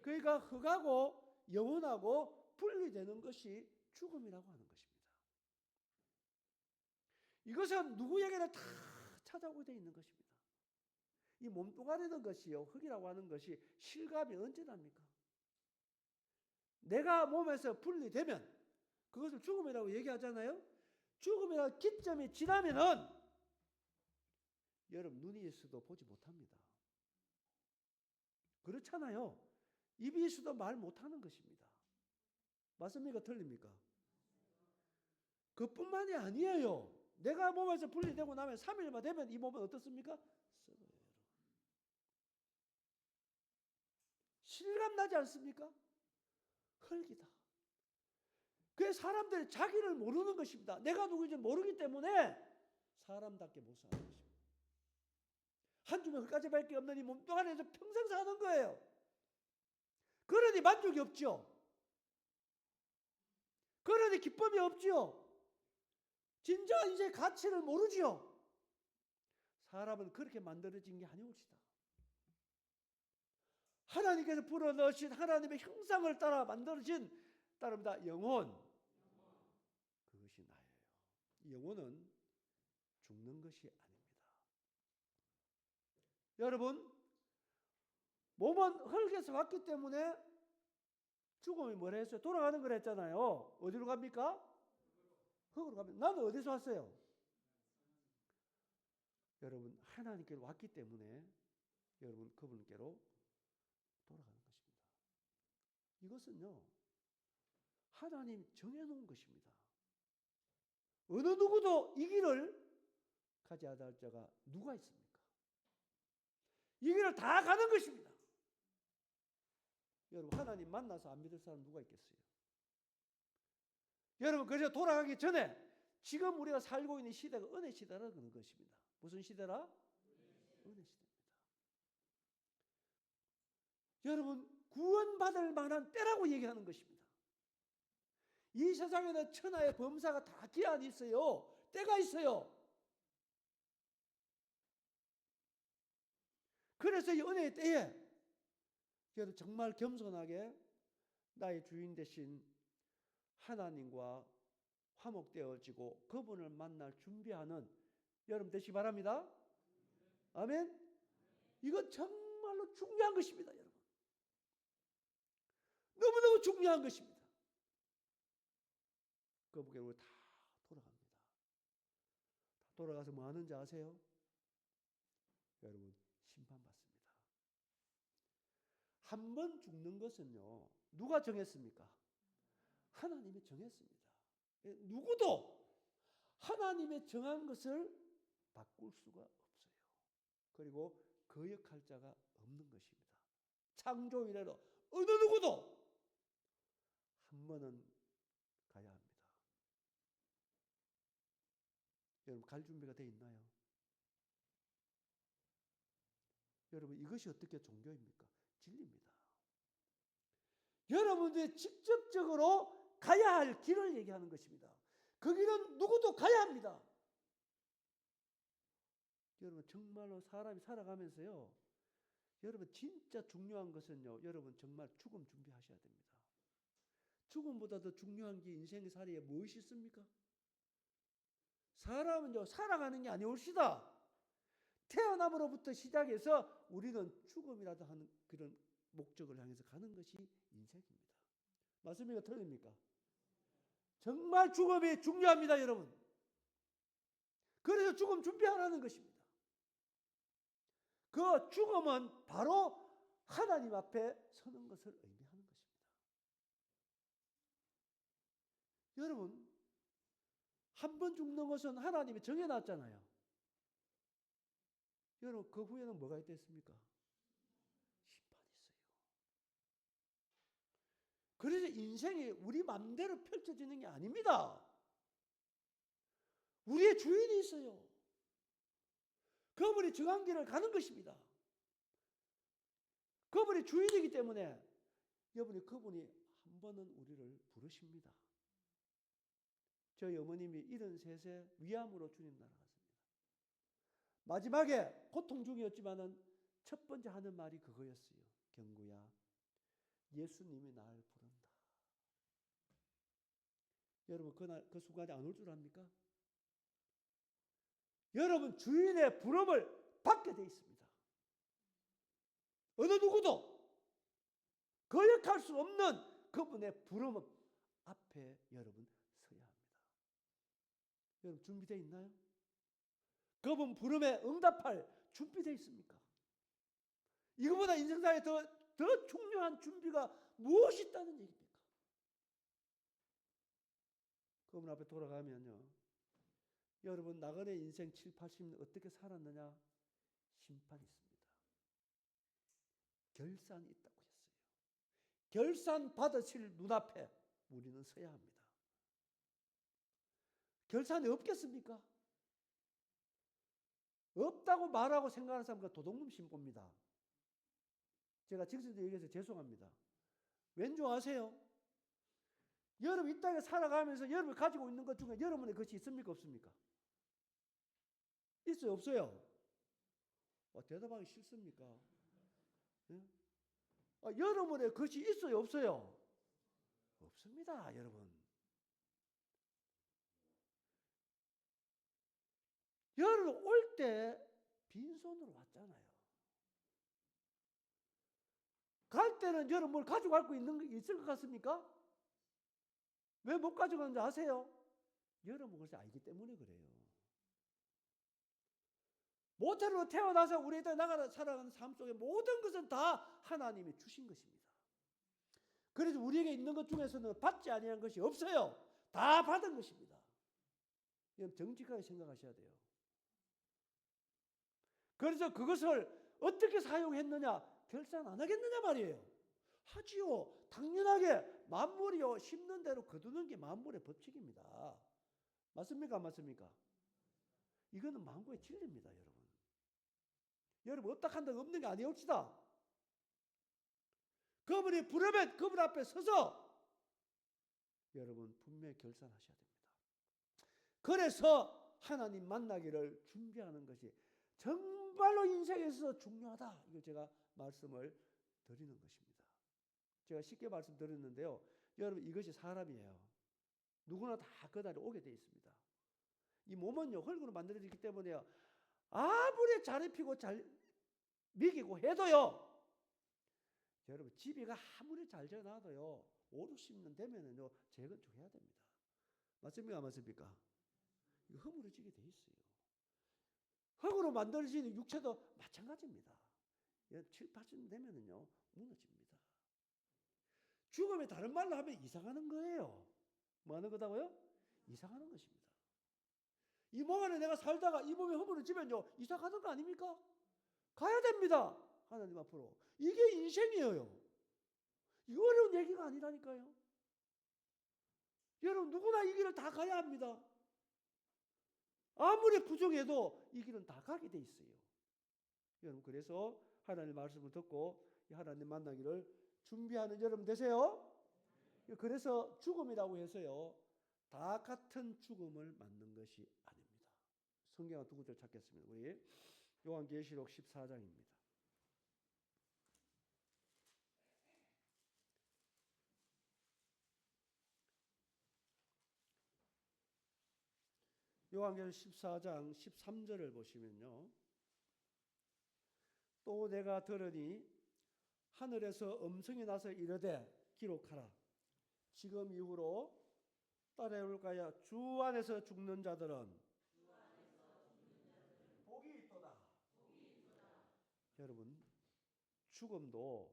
S1: 그러니까 흙하고 영혼하고 분리되는 것이 죽음이라고 하는 것입니다. 이것은 누구에게나 다 찾아오게 되어 있는 것입니다. 이 몸뚱아리는 것이요, 흙이라고 하는 것이 실감이 언제 납니까? 내가 몸에서 분리되면 그것을 죽음이라고 얘기하잖아요. 죽음이라는 기점이 지나면은 여러분 눈이 있어도 보지 못합니다. 그렇잖아요. 입이 있어도 말 못하는 것입니다. 맞습니까? 틀립니까? 그뿐만이 아니에요. 내가 몸에서 분리되고 나면 3일만 되면 이 몸은 어떻습니까? 썩어요. 실감 나지 않습니까? 흙이다. 그래서 사람들이 자기를 모르는 것입니다. 내가 누구인지 모르기 때문에 사람답게 못 사는 것입니다. 한 주먹 흙가지밖에 없는 이 몸뚱아리에서 평생 사는 거예요. 그러니 만족이 없죠. 그러니 기쁨이 없지요. 진정한 인생의 가치를 모르지요. 사람은 그렇게 만들어진 게 아니올시다. 하나님께서 불어넣으신 하나님의 형상을 따라 만들어진 따릅니다. 영혼. 그것이 나예요. 영혼은 죽는 것이 아닙니다. 여러분, 몸은 흙에서 왔기 때문에 죽음이 뭐라 했어요? 돌아가는 걸 했잖아요. 어디로 갑니까? 흙으로 갑니다. 나는 어디서 왔어요? 여러분, 하나님께로 왔기 때문에 여러분 그분께로 돌아가는 것입니다. 이것은요, 하나님 정해놓은 것입니다. 어느 누구도 이 길을 가지 않을 자가 누가 있습니까? 이 길을 다 가는 것입니다. 여러분, 하나님 만나서 안 믿을 사람 누가 있겠어요? 여러분, 그래서 돌아가기 전에 지금 우리가 살고 있는 시대가 은혜 시대라는 것입니다. 무슨 시대라? 은혜 시대입니다. 여러분, 구원받을 만한 때라고 얘기하는 것입니다. 이 세상에는 천하의 범사가 다 기한이 있어요. 때가 있어요. 그래서 이 은혜의 때에 여러분 정말 겸손하게 나의 주인 되신 하나님과 화목되어지고 그분을 만날 준비하는 여러분 되시기 바랍니다. 아멘. 이건 정말로 중요한 것입니다, 여러분. 너무너무 중요한 것입니다. 그분께로 다 돌아갑니다. 다 돌아가서 뭐 하는지 아세요? 여러분, 심판받습니다. 한 번 죽는 것은요, 누가 정했습니까? 하나님이 정했습니다. 누구도 하나님의 정한 것을 바꿀 수가 없어요. 그리고 거역할 자가 없는 것입니다. 창조 이래로 어느 누구도 한 번은 가야 합니다. 여러분, 갈 준비가 돼 있나요? 여러분, 이것이 어떻게 종교입니까? 진리입니다. 여러분들이 직접적으로 가야 할 길을 얘기하는 것입니다. 그 길은 누구도 가야 합니다. 여러분, 정말로 사람이 살아가면서요, 여러분 진짜 중요한 것은요, 여러분 정말 죽음 준비하셔야 됩니다. 죽음보다 더 중요한 게 인생의 살이에 무엇이 있습니까? 사람은요, 살아가는 게 아니올시다. 태어남으로부터 시작해서 우리는 죽음이라도 하는 그런 목적을 향해서 가는 것이 인생입니다. 맞습니까? 틀립니까? 정말 죽음이 중요합니다, 여러분. 그래서 죽음 준비하라는 것입니다. 그 죽음은 바로 하나님 앞에 서는 것을 의미하는 것입니다. 여러분, 한 번 죽는 것은 하나님이 정해놨잖아요. 여러분, 그 후에는 뭐가 있겠습니까? 심판이 있어요. 그래서 인생이 우리 마음대로 펼쳐지는 게 아닙니다. 우리의 주인이 있어요. 그분이 정한 길을 가는 것입니다. 그분이 주인이기 때문에 여러분이 그분이 한 번은 우리를 부르십니다. 저희 어머님이 73세 위암으로 주님 날아갔습니다. 마지막에 고통 중이었지만은 첫 번째 하는 말이 그거였어요. 경구야, 예수님이 날 부른다. 여러분, 그날 그 순간에 안 올 줄 압니까? 여러분, 주인의 부름을 받게 돼 있습니다. 어느 누구도 거역할 수 없는 그분의 부름 앞에 여러분 서야 합니다. 여러분, 준비되어 있나요? 그분 부름에 응답할 준비되어 있습니까? 이거보다 인생사에 더 중요한 준비가 무엇이 있다는 얘기입니까? 그분 앞에 돌아가면요, 여러분 나그네 인생 7, 80년 어떻게 살았느냐? 심판이 있습니다. 결산이 있다고 했어요. 결산 받으실 눈앞에 우리는 서야 합니다. 결산이 없겠습니까? 없다고 말하고 생각하는 사람과 도둑놈 신봅니다. 제가 직설적으로 얘기해서 죄송합니다. 왠지 아세요? 여러분 이 땅에 살아가면서 여러분이 가지고 있는 것 중에 여러분의 것이 있습니까? 없습니까? 있어요? 없어요? 대답하기 싫습니까? 네? 여러분의 것이 있어요? 없어요? 없습니다, 여러분. 여러분 올 때 빈손으로 왔잖아요. 갈 때는 여러분 뭘 가져갈 거 있을 것 같습니까? 왜 못 가져가는지 아세요? 여러분 그것을 알기 때문에 그래요. 모태로 태어나서 우리 땅에 살아가는 삶 속에 모든 것은 다 하나님이 주신 것입니다. 그래서 우리에게 있는 것 중에서는 받지 아니한 것이 없어요. 다 받은 것입니다. 여러분 정직하게 생각하셔야 돼요. 그래서 그것을 어떻게 사용했느냐? 결산 안 하겠느냐 말이에요. 하지요. 당연하게 만물이요. 심는 대로 거두는 게 만물의 법칙입니다. 맞습니까? 안 맞습니까? 이거는 만고의 진리입니다, 여러분. 여러분 어떡한다고 없는 게 아니옵시다. 그분이 부르면 그분 앞에 서서 여러분 분명히 결산하셔야 됩니다. 그래서 하나님 만나기를 준비하는 것이 정말로 인생에 있어서 중요하다. 이걸 제가 말씀을 드리는 것입니다. 제가 쉽게 말씀드렸는데요. 여러분 이것이 사람이에요. 누구나 다 그 날에 오게 되어 있습니다. 이 몸은요 흙으로 만들어지기 때문에요. 아무리 잘 입히고 잘 먹이고 해도요. 여러분 집이가 아무리 잘 지어놔도요. 5, 60년 되면은요 재건축해야 됩니다. 맞습니까? 맞습니까? 이거 허물어지게 돼 있어요. 흙으로 만들어진 육체도 마찬가지입니다. 7, 80년 되면은요 무너집니다. 죽음이 다른 말로 하면 이상하는 거예요. 뭐 하는 거다고요? 이상하는 것입니다. 이 몸 안에 내가 살다가 이 몸이 허물어지면요 이상하는 거 아닙니까? 가야 됩니다. 하나님 앞으로. 이게 인생이에요. 이 어려운 얘기가 아니라니까요. 여러분 누구나 이 길을 다 가야 합니다. 아무리 부정해도 이 길은 다 가게 돼 있어요. 여러분 그래서 하나님의 말씀을 듣고 하나님 만나기를 준비하는 여러분 되세요. 그래서 죽음이라고 해서요 다 같은 죽음을 맞는 것이 아닙니다. 성경 두 구절 찾겠습니다. 우리 요한계시록 14장입니다. 요한계시록 14장 13절을 보시면요. 또 내가 들으니 하늘에서 음성이 나서 이르되 기록하라. 지금 이후로 따라올까야 주 안에서 죽는 자들은 복이 있도다. 여러분 죽음도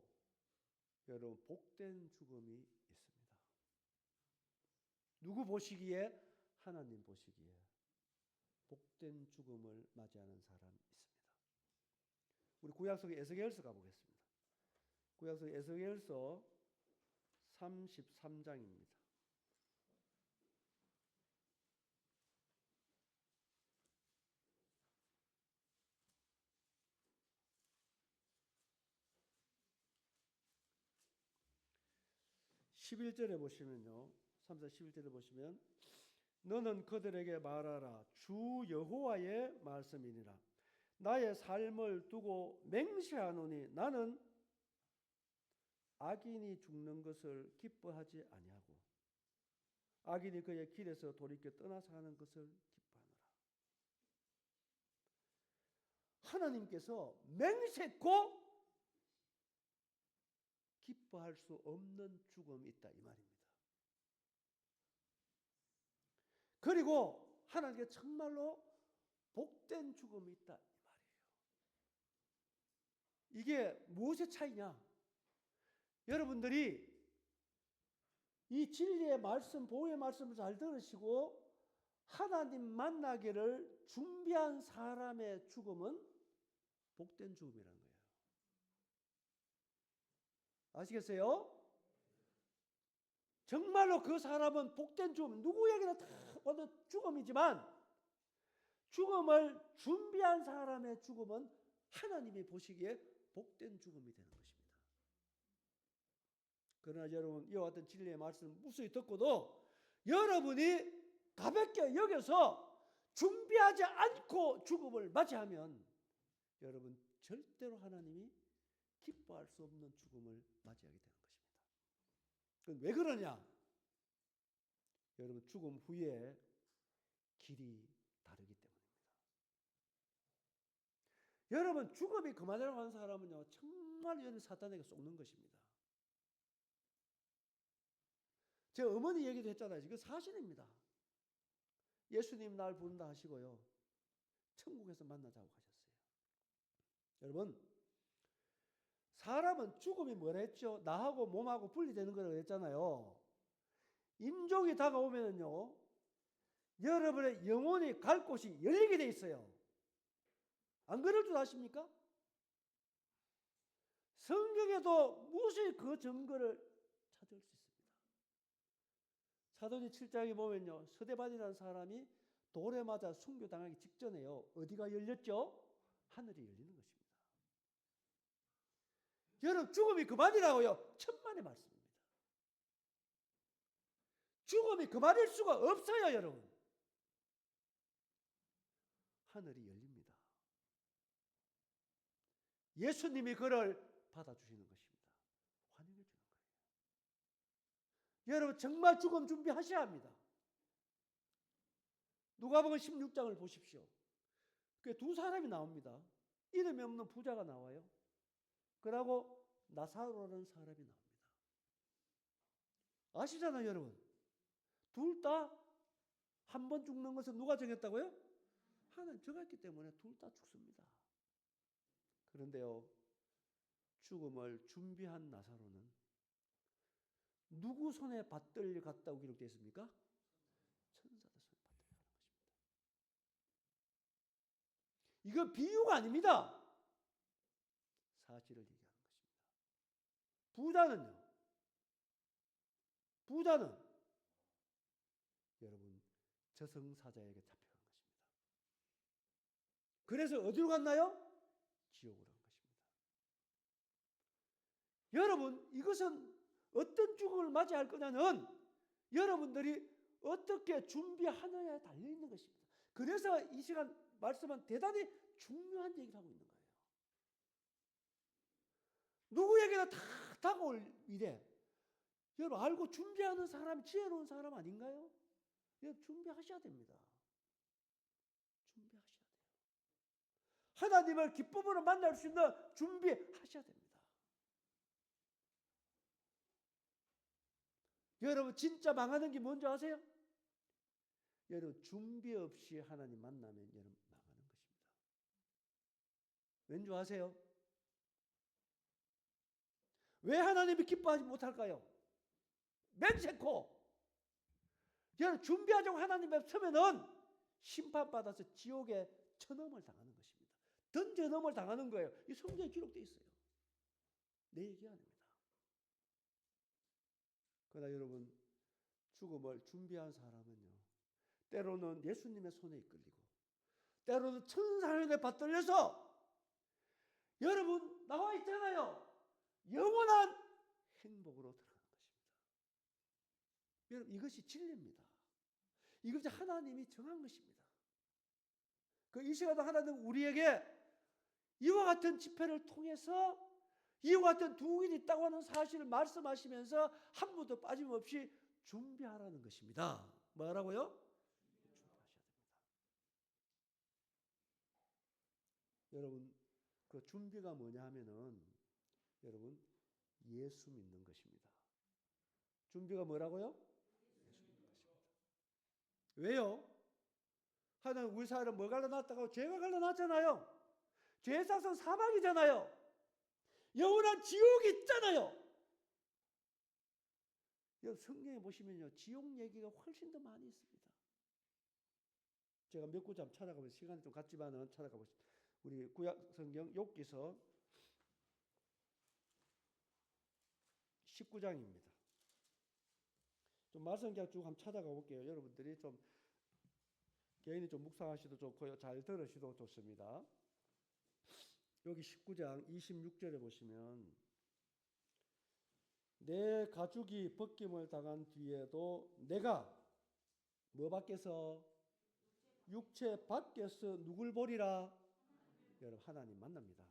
S1: 여러분 복된 죽음이 있습니다. 누구 보시기에? 하나님 보시기에 복된 죽음을 맞이하는 사람이 있습니다. 우리 구약 속의 에스겔서 가보겠습니다. 구약 속의 에스겔서 33장입니다. 11절에 보시면요. 3장 11절에 보시면 너는 그들에게 말하라. 주 여호와의 말씀이니라. 나의 삶을 두고 맹세하노니 나는 악인이 죽는 것을 기뻐하지 아니하고 악인이 그의 길에서 돌이켜 떠나서 가는 것을 기뻐하노라. 하나님께서 맹세코 기뻐할 수 없는 죽음이 있다 이 말입니다. 그리고 하나님께 정말로 복된 죽음이 있다 이 말이에요. 이게 무엇의 차이냐? 여러분들이 이 진리의 말씀, 보호의 말씀을 잘 들으시고 하나님 만나기를 준비한 사람의 죽음은 복된 죽음이라는 거예요. 아시겠어요? 정말로 그 사람은 복된 죽음, 누구에게나 다 오는 죽음이지만 죽음을 준비한 사람의 죽음은 하나님이 보시기에 복된 죽음이 되는 것입니다. 그러나 여러분 이와 같은 진리의 말씀을 무수히 듣고도 여러분이 가볍게 여겨서 준비하지 않고 죽음을 맞이하면 여러분 절대로 하나님이 기뻐할 수 없는 죽음을 맞이하게 되는 것입니다. 그건 왜 그러냐? 여러분 죽음 후에 길이 다르기 때문입니다. 여러분 죽음이 그만이라고 하는 사람은요 정말 여러분 사탄에게 속는 것입니다. 제 어머니 얘기도 했잖아요. 이거 사실입니다. 예수님 날 부른다 하시고요. 천국에서 만나자고 하셨어요. 여러분 사람은 죽음이 뭐라 했죠? 나하고 몸하고 분리되는 거라고 했잖아요. 임종이 다가오면은요. 여러분의 영혼이 갈 곳이 열리게 돼 있어요. 안 그럴 줄 아십니까? 성경에도 무수히 그 증거를 찾을 수 있습니다. 사도행 7장에 보면요. 스데반이라는 사람이 돌에 맞아 순교당하기 직전에요. 어디가 열렸죠? 하늘이 열리는 것입니다. 여러분 죽음이 그만이라고요. 천만의 말씀입니다. 죽음이 그만일 수가 없어요. 여러분. 하늘이 열립니다. 예수님이 그를 받아주시는 것입니다. 환영해 주는 거예요. 여러분 정말 죽음 준비하셔야 합니다. 누가복음 16장을 보십시오. 그 두 사람이 나옵니다. 이름이 없는 부자가 나와요. 그러고 나사로라는 사람이 나옵니다. 아시잖아요, 여러분. 둘 다 한 번 죽는 것은 누가 정했다고요? 하나님 정했기 때문에 둘 다 죽습니다. 그런데요, 죽음을 준비한 나사로는 누구 손에 받들려 갔다고 기록되어 있습니까? 천사들 손에 받들려 가는 것입니다. 이거 비유가 아닙니다. 사실을 얘기하는 것입니다. 부자는 여러분 저승사자에게 잡혀간 것입니다. 그래서 어디로 갔나요? 지옥으로 간 것입니다. 여러분 이것은 어떤 죽음을 맞이할 거냐는 여러분들이 어떻게 준비하느냐에 달려있는 것입니다. 그래서 이 시간 말씀은 대단히 중요한 얘기를 하고 있는 거예요. 누구에게나 다 다가올 미래. 여러분 알고 준비하는 사람이 지혜로운 사람 아닌가요? 여러분 준비하셔야 됩니다. 준비하셔야 돼요. 하나님을 기쁨으로 만날 수 있는 준비하셔야 됩니다. 여러분 진짜 망하는 게 뭔지 아세요? 여러분 준비 없이 하나님 만나면 여러분 망하는 것입니다. 왠지 아세요? 왜 하나님이 기뻐하지 못할까요? 맹세코 여러분 준비하자고 하나님 앞에 서면은 심판받아서 지옥에 천엄을 당하는 것입니다. 던져넘을 당하는 거예요. 이 성경에 기록되어 있어요. 내 얘기 아닙니다. 그러나 여러분 죽음을 준비한 사람은요. 때로는 예수님의 손에 이끌리고 때로는 천사의 받들려서 여러분 나와 있잖아요. 영원한 행복으로 들어가는 것입니다. 여러분 이것이 진리입니다. 이것이 하나님이 정한 것입니다. 이 시간에 하나님 우리에게 이와 같은 집회를 통해서 이와 같은 두 길이 있다고 하는 사실을 말씀하시면서 한 분도 빠짐없이 준비하라는 것입니다. 뭐라고요? 준비하셔야 됩니다. 여러분 그 준비가 뭐냐 하면은 여러분 예수 믿는 것입니다. 준비가 뭐라고요? 예수 믿는 것입니다. 왜요? 하나님 우리 사회를 뭐 갈라놨다고? 죄가 갈라놨잖아요. 죄 사선 사망이잖아요. 영원한 지옥이 있잖아요. 성경에 보시면요. 지옥 얘기가 훨씬 더 많이 있습니다. 제가 몇 구절 찾아가보겠습니다. 시간이 좀 갔지만은 찾아가보겠습니다. 우리 구약 성경 욥기서 19장입니다. 좀 말씀 그냥 쭉 한번 찾아가 볼게요. 여러분들이 좀 개인이 좀 묵상하시도 좋고요. 잘 들으시도 좋습니다. 여기 19장 26절에 보시면 내 가죽이 벗김을 당한 뒤에도 내가 뭐 밖에서 육체 밖에서 누굴 보리라? 여러분 하나님 만납니다.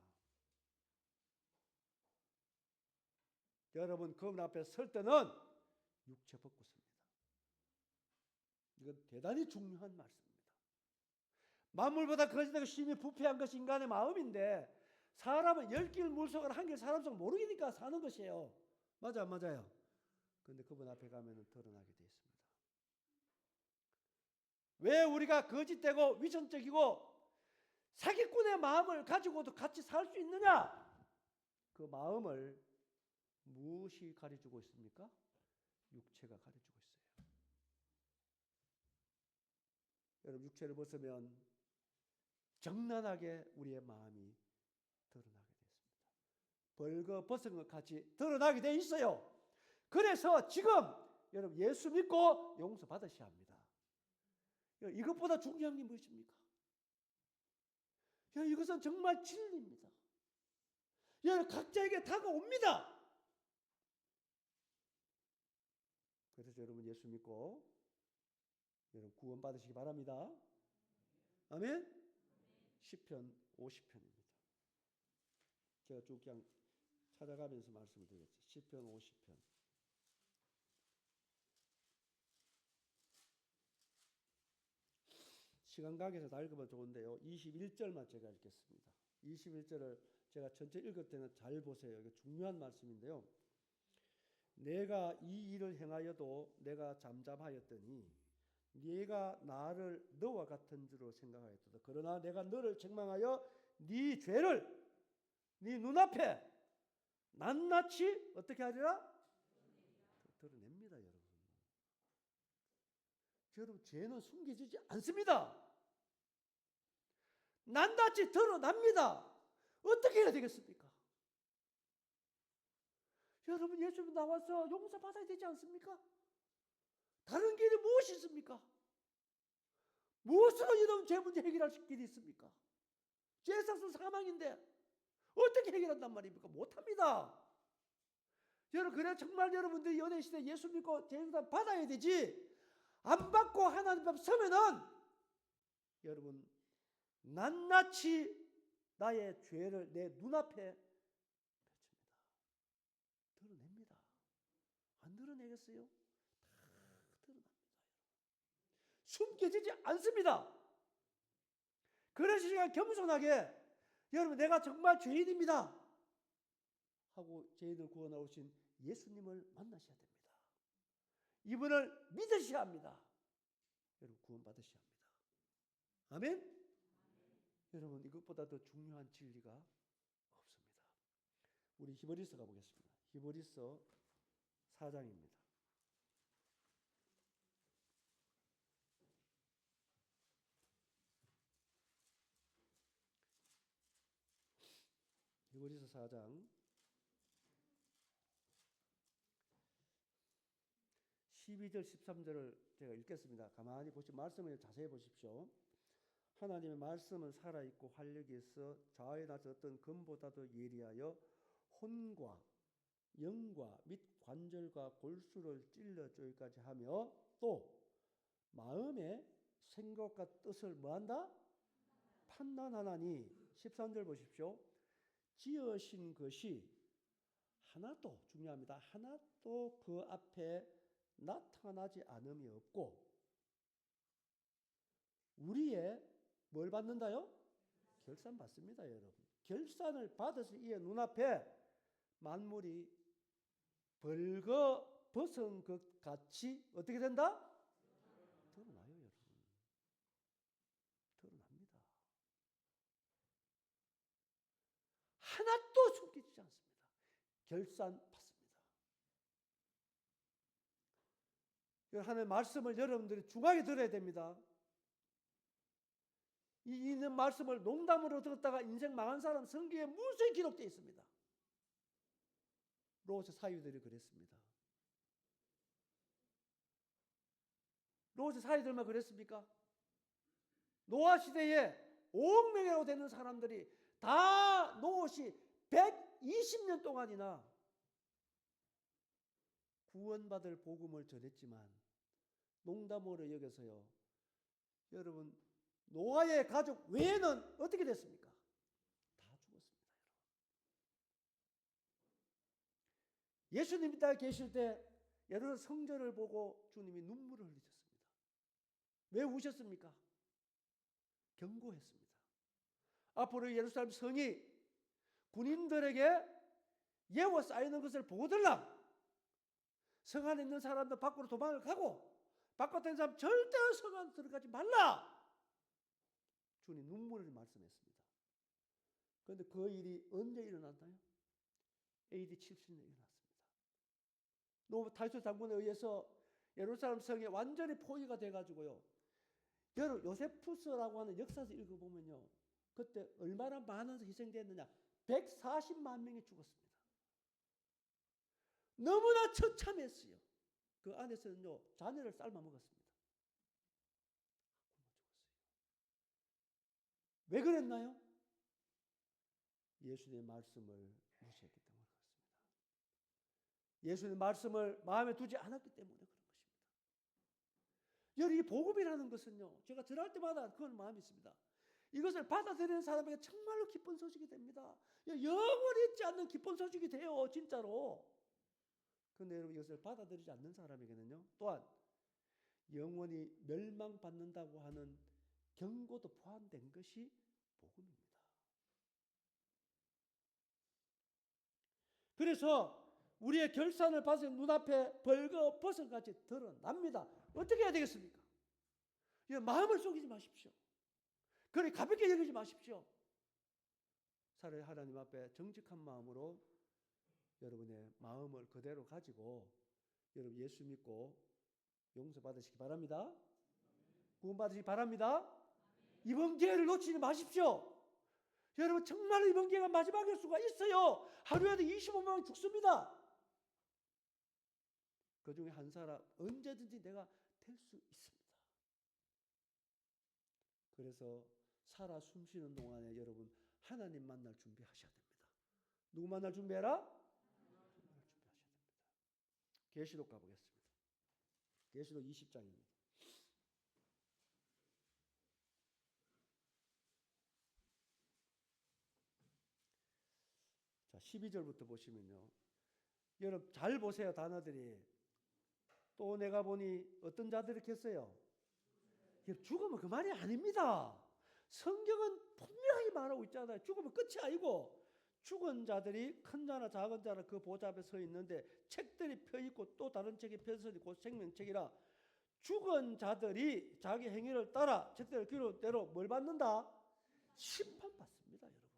S1: 여러분 그분 앞에 설 때는 육체 벗고 섭니다. 이건 대단히 중요한 말씀입니다. 만물보다 거짓되고 심히 부패한 것이 인간의 마음인데 사람은 10길 물속을 한 길 사람 속 모르니까 사는 것이에요. 맞아, 맞아요. 그런데 그분 앞에 가면 드러나게 되어 있습니다. 왜 우리가 거짓되고 위선적이고 사기꾼의 마음을 가지고도 같이 살 수 있느냐? 그 마음을 무엇이 가르쳐주고 있습니까? 육체가 가르쳐주고 있어요. 여러분, 육체를 벗으면 정난하게 우리의 마음이 드러나게 되었습니다. 벌거벗은 것 같이 드러나게 되어 있어요. 그래서 지금 여러분 예수 믿고 용서받으셔야 합니다. 이것보다 중요한 게 무엇입니까? 이것은 정말 진리입니다. 각자에게 다가옵니다. 그래서 여러분 예수 믿고 여러분 구원 받으시기 바랍니다. 아멘. 시편 50편입니다. 제가 쭉 그냥 찾아가면서 말씀을 드리겠습니다. 시편 50편. 시간 관계에서 다 읽으면 좋은데요. 21절만 제가 읽겠습니다. 21절을 제가 전체 읽을 때는 잘 보세요. 이게 중요한 말씀인데요. 내가 이 일을 행하여도 내가 잠잠하였더니 네가 나를 너와 같은 줄로 생각하였도다. 그러나 내가 너를 책망하여 네 죄를 네 눈앞에 낱낱이 어떻게 하리라? 드러냅니다, 여러분. 여러분, 죄는 숨겨지지 않습니다. 낱낱이 드러납니다. 어떻게 해야 되겠습니까? 여러분, 예수님 나와서 용서받아야 되지 않습니까? 다른 길이 무엇이 있습니까? 무엇으로 여러분 죄 문제 해결할 길이 있습니까? 죄사건 사망인데 어떻게 해결한단 말입니까? 못합니다. 여러분, 그래 정말 여러분들이 연애 시대 예수 믿고 죄사 받아야 되지. 안 받고 하나님 앞에 서면은 여러분 낱낱이 나의 죄를 내 눈앞에 펼칩니다. 드러냅니다. 안 드러내겠어요? 다 드러납니다. 숨겨지지 않습니다. 그래서 제가 겸손하게 여러분 내가 정말 죄인입니다 하고 죄인을 구원하신 예수님을 만나셔야 됩니다. 이분을 믿으셔야 합니다. 여러분 구원받으셔야 합니다. 아멘? 여러분 이것보다 더 중요한 진리가 없습니다. 우리 히브리서 가보겠습니다. 히브리서 4장입니다. 히브리서 4장 12절 13절을 제가 읽겠습니다. 가만히 보시고 말씀을 자세히 보십시오. 하나님의 말씀은 살아있고 활력이 있어 좌에 나서 어떤 금보다도 예리하여 혼과 영과 및 관절과 골수를 찔러 쪼기까지 하며 또 마음의 생각과 뜻을 뭐한다? 판단하나니 13절 보십시오. 지으신 것이 하나도 중요합니다. 하나도 그 앞에 나타나지 않음이 없고 우리의 뭘 받는다요? 결산 받습니다, 여러분. 결산을 받아서 이의 눈앞에 만물이 벌거벗은 것 같이 어떻게 된다? 드러나요, 여러분. 드러납니다. 하나도 숨기지 않습니다. 결산 받습니다. 하나님의 말씀을 여러분들이 중하게 들어야 됩니다. 이 말씀을 농담으로 들었다가 인생 망한 사람 성경에 무수히 기록되어 있습니다. 롯의 사위들이 그랬습니다. 롯의 사위들만 그랬습니까? 노아 시대에 5억 명이라고 되는 사람들이 다 롯이 120년 동안이나 구원받을 복음을 전했지만 농담으로 여겨서요. 여러분 노아의 가족 외에는 어떻게 됐습니까? 다 죽었습니다. 여러분. 예수님이 딱 계실 때 여러분 성전을 보고 주님이 눈물을 흘리셨습니다. 왜 우셨습니까? 경고했습니다. 앞으로 예루살렘 성이 군인들에게 예워 쌓이는 것을 보고들라. 성 안에 있는 사람들 밖으로 도망을 가고 바깥에 있는 사람 절대로 성 안에 들어가지 말라. 주님 눈물을 말씀했습니다. 그런데 그 일이 언제 일어났나요? AD 70년에 일어났습니다. 타이투스 장군에 의해서 예루살렘 성이 완전히 포위가 돼가지고요. 여러분 요세푸스라고 하는 역사서 읽어보면요. 그때 얼마나 많은 희생됐느냐. 140만 명이 죽었습니다. 너무나 처참했어요. 그 안에서는요. 자녀를 삶아 먹었습니다. 왜 그랬나요? 예수님의 말씀을 무시했기 때문에 그렇습니다. 예수님의 말씀을 마음에 두지 않았기 때문에 그런 것입니다. 여러분 이 복음이라는 것은요. 제가 전할 때마다 그런 마음이 있습니다. 이것을 받아들이는 사람에게 정말로 기쁜 소식이 됩니다. 영원히 잊지 않는 기쁜 소식이 돼요. 진짜로. 그런데 여러분 이것을 받아들이지 않는 사람에게는요. 또한 영원히 멸망받는다고 하는 경고도 포함된 것이 복음입니다. 그래서 우리의 결산을 받은 눈앞에 벌거벗은같이 드러납니다. 어떻게 해야 되겠습니까? 마음을 속이지 마십시오. 그래 가볍게 여기지 마십시오. 차라리 하나님 앞에 정직한 마음으로 여러분의 마음을 그대로 가지고 여러분 예수 믿고 용서받으시기 바랍니다. 구원받으시기 바랍니다. 이번 기회를 놓치지 마십시오. 여러분 정말로 이번 기회가 마지막일 수가 있어요. 하루에도 25만 명 죽습니다. 그 중에 한 사람 언제든지 내가 될 수 있습니다. 그래서 살아 숨쉬는 동안에 여러분 하나님 만날 준비하셔야 됩니다. 누구 만날 준비해라? 하나님 만날 준비하셔야 됩니다. 계시록 가보겠습니다. 계시록 20장입니다. 자, 12절부터 보시면요. 여러분 잘 보세요. 단어들이. 또 내가 보니 어떤 자들이 겠어요? 죽으면 그 말이 아닙니다. 성경은 분명히 말하고 있잖아요. 죽으면 끝이 아니고 죽은 자들이 큰 자나 작은 자나 그 보좌 앞에 서 있는데 책들이 펴 있고 또 다른 책이 펴서니 곧 생명책이라. 죽은 자들이 자기 행위를 따라 책대로 기록대로 뭘 받는다? 심판받습니다. 여러분.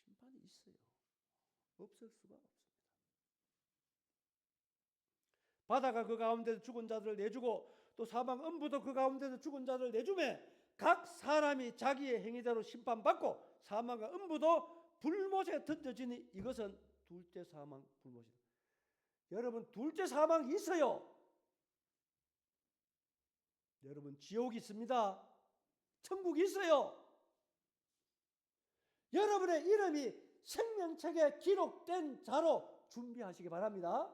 S1: 심판이 있어요. 없을 수가 없습니다. 바다가 그 가운데서 죽은 자들을 내주고 또 사방 음부도 그 가운데서 죽은 자들을 내주매 각 사람이 자기의 행위대로 심판받고 사망과 음부도 불못에 던져지니 이것은 둘째 사망 불못이다. 여러분 둘째 사망이 있어요. 여러분 지옥이 있습니다. 천국이 있어요. 여러분의 이름이 생명책에 기록된 자로 준비하시기 바랍니다.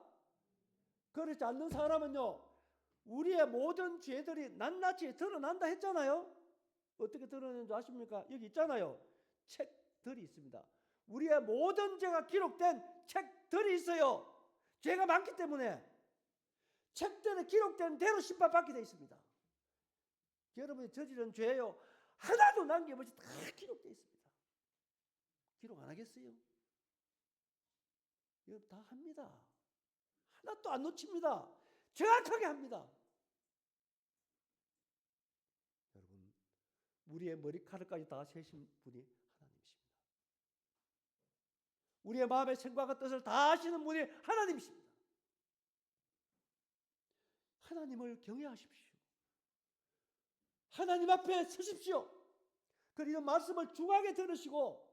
S1: 그렇지 않는 사람은요. 우리의 모든 죄들이 낱낱이 드러난다 했잖아요. 어떻게 드러내는 줄 아십니까? 여기 있잖아요. 책들이 있습니다. 우리의 모든 죄가 기록된 책들이 있어요. 죄가 많기 때문에 책들에 기록된 대로 심판받게 되어 있습니다. 여러분이 저지른 죄요. 하나도 남김없이 다 기록되어 있습니다. 기록 안 하겠어요? 여러분 다 합니다. 하나도 안 놓칩니다. 정확하게 합니다. 여러분 우리의 머리카락까지 다 세신 분이 하나님이십니다. 우리의 마음의 생각과 뜻을 다 아시는 분이 하나님이십니다. 하나님을 경외하십시오. 하나님 앞에 서십시오. 그리고 말씀을 중하게 들으시고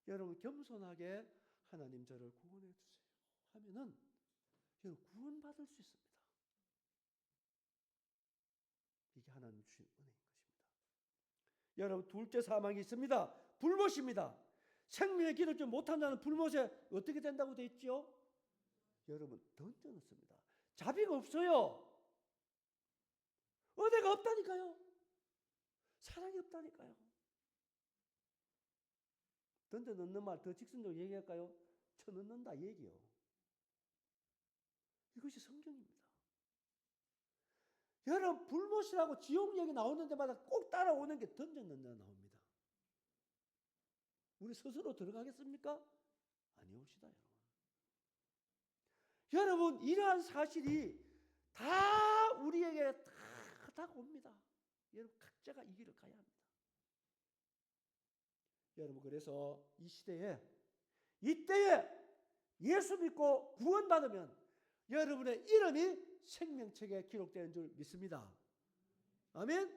S1: 여러분 겸손하게 하나님 저를 구원해 주세요 하면은 여러분 구원받을 수 있습니다. 이게 하나님 주신 은혜인 것입니다. 여러분 둘째 사망이 있습니다. 불못입니다. 생명의 기도를 못한 자는 불못에 어떻게 된다고 되어 있죠? 여러분 던져놓습니다. 자비가 없어요. 은혜가 없다니까요. 사랑이 없다니까요. 던져놓는 말 더 직선적으로 얘기할까요? 쳐넣는다 얘기요. 이것이 성경입니다. 여러분 불못이라고 지옥 얘기 나오는 데마다 꼭 따라오는 게 던졌는데 나옵니다. 우리 스스로 들어가겠습니까? 아니옵시다 여러분. 여러분 이러한 사실이 다 우리에게 다 다가옵니다. 여러분 각자가 이 길을 가야 합니다. 여러분 그래서 이 시대에 이때에 예수 믿고 구원받으면 여러분의 이름이 생명책에 기록되는 줄 믿습니다. 아멘?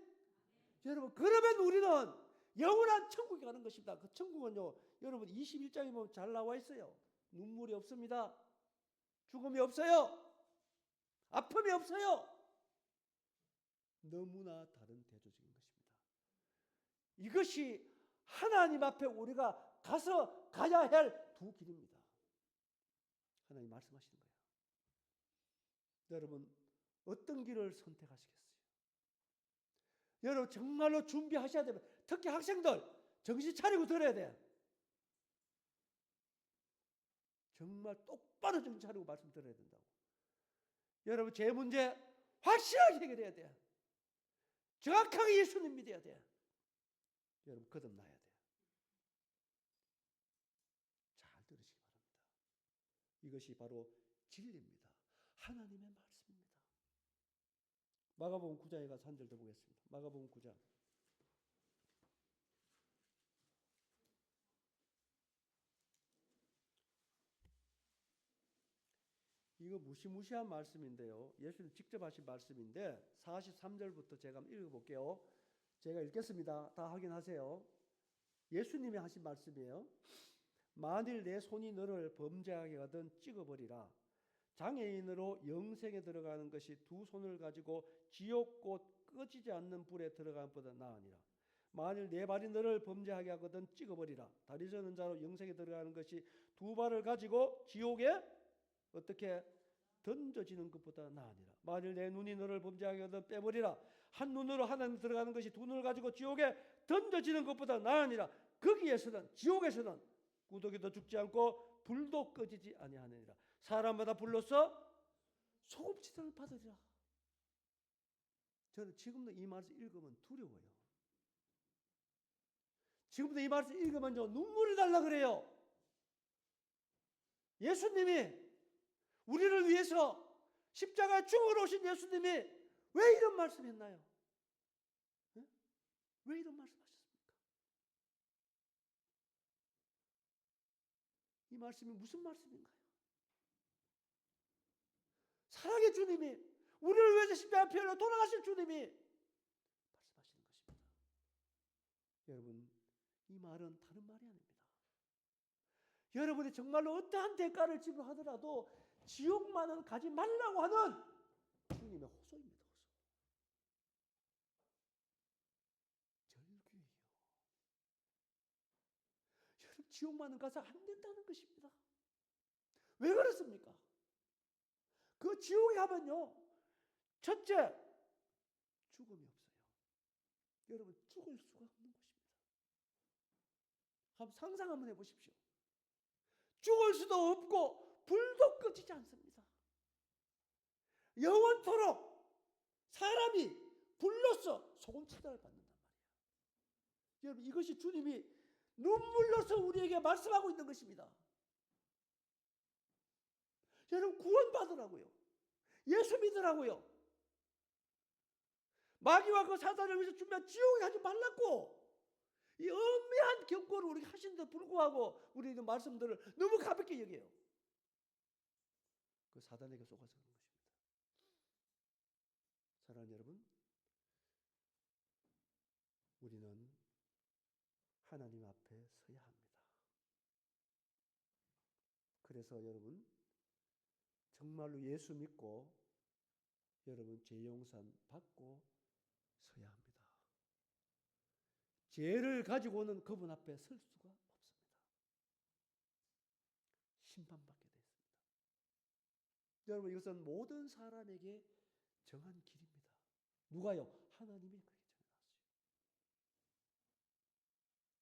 S1: 여러분 그러면 우리는 영원한 천국에 가는 것입니다. 그 천국은요 여러분 21장에 보면 잘 나와 있어요. 눈물이 없습니다. 죽음이 없어요. 아픔이 없어요. 너무나 다른 대조적인 것입니다. 이것이 하나님 앞에 우리가 가야 할 두 길입니다. 하나님 말씀하시는 거예요. 여러분 어떤 길을 선택하시겠어요? 여러분 정말로 준비하셔야 됩니다. 특히 학생들 정신 차리고 들어야 돼. 정말 똑바로 정신 차리고 말씀 들어야 된다고. 여러분 제 문제 확실하게 해결해야 돼. 정확하게 예수님 믿어야 돼. 여러분 거듭나야 돼. 잘 들으시기 바랍니다. 이것이 바로 진리입니다. 하나님의 말씀입니다. 마가복음 9장에 가서 한 절 더 보겠습니다. 마가복음 9장. 이거 무시무시한 말씀인데요. 예수님 직접 하신 말씀인데 43절부터 제가 한번 읽어볼게요. 제가 읽겠습니다. 다 확인하세요. 예수님이 하신 말씀이에요. 만일 내 손이 너를 범죄하게 하든 찍어버리라. 장애인으로 영생에 들어가는 것이 두 손을 가지고 지옥 곧 꺼지지 않는 불에 들어가는 것보다 나으니라. 만일 내 발이 너를 범죄하게 하거든 찍어버리라. 다리 저는 자로 영생에 들어가는 것이 두 발을 가지고 지옥에 어떻게 던져지는 것보다 나으니라. 만일 내 눈이 너를 범죄하게 하거든 빼버리라. 한 눈으로 하나님 들어가는 것이 두 눈을 가지고 지옥에 던져지는 것보다 나으니라. 거기에서는 지옥에서는 구더기도 죽지 않고 불도 꺼지지 아니하느니라. 사람마다 불로써 소금치들을 받으리라. 저는 지금도 이 말씀 읽으면 두려워요. 지금도 이 말씀 읽으면 눈물이 날라 그래요. 예수님이 우리를 위해서 십자가에 죽어 오신 예수님이 왜 이런 말씀했나요? 네? 왜 이런 말씀하셨습니까? 이 말씀이 무슨 말씀인가요? 사랑의 주님이 우리를 위해서 십자가에 피 흘려 돌아가신 주님이 말씀하시는 것입니다. 여러분 이 말은 다른 말이 아닙니다. 여러분이 정말로 어떠한 대가를 지불하더라도 지옥만은 가지 말라고 하는 주님의 호소입니다. 호소. 절규예요. 여러분 지옥만은 가서 안 된다는 것입니다. 왜 그렇습니까? 그 지옥에 가면요. 첫째, 죽음이 없어요. 여러분 죽을 수가 없는 곳입니다. 한번 상상 한번 해보십시오. 죽을 수도 없고 불도 꺼지지 않습니다. 영원토록 사람이 불로서 소금치달을 받는단 말이에요. 여러분 이것이 주님이 눈물로서 우리에게 말씀하고 있는 것입니다. 여러분 구원받으라고요. 예수 믿으라고요. 마귀와 그 사단을 위해서 준비한 지옥에 가지 말라고. 이 엄밀한 경고를 우리가 하시는데도 불구하고 우리는 말씀들을 너무 가볍게 여겨요. 그 사단에게 속아서 그런 것입니다. 사랑하는 여러분, 우리는 하나님 앞에 서야 합니다. 그래서 여러분 정말로 예수 믿고 여러분 죄 용산 받고 서야 합니다. 죄를 가지고는 그분 앞에 설 수가 없습니다. 심판받게 되어 있습니다. 여러분 이것은 모든 사람에게 정한 길입니다. 누가요? 하나님이 그렇게 정해놨어요.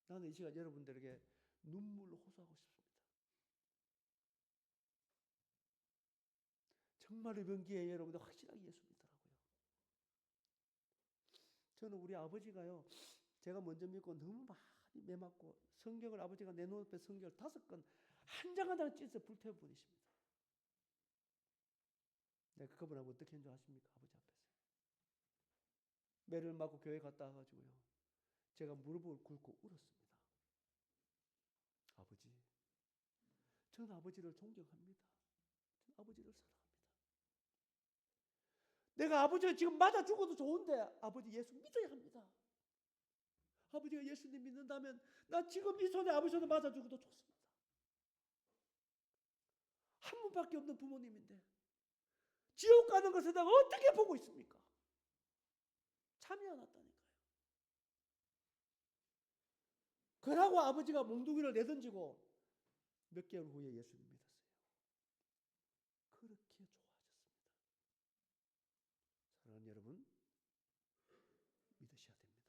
S1: 나는 이 시간 여러분들에게 눈물로 호소하고 싶습니다. 정말 이번 기회에 여러분들 확실하게 예수 믿더라고요. 저는 우리 아버지가요, 제가 먼저 믿고 너무 많이 매맞고 성경을 아버지가 내 눈앞에 성경을 5권 한 장 한 장 찢어 불태워 버리십니다. 내가 그분하고 어떻게 한 줄 아십니까? 아버지 앞에서 매를 맞고 교회 갔다 와가지고요, 제가 무릎을 꿇고 울었습니다. 아버지, 저는 아버지를 존경합니다. 저는 아버지를 사랑합니다. 내가 아버지가 지금 맞아 죽어도 좋은데 아버지 예수 믿어야 합니다. 아버지가 예수님 믿는다면 나 지금 이 손에 아버지 손에 맞아 죽어도 좋습니다. 한 분밖에 없는 부모님인데 지옥 가는 것을 내가 어떻게 보고 있습니까? 참이 안 왔다니까요. 그러고 아버지가 몽둥이를 내던지고 몇 개월 후에 예수님 믿었어요. 그렇게 좋아하셨습니다. 사랑하는 여러분, 믿으셔야 됩니다.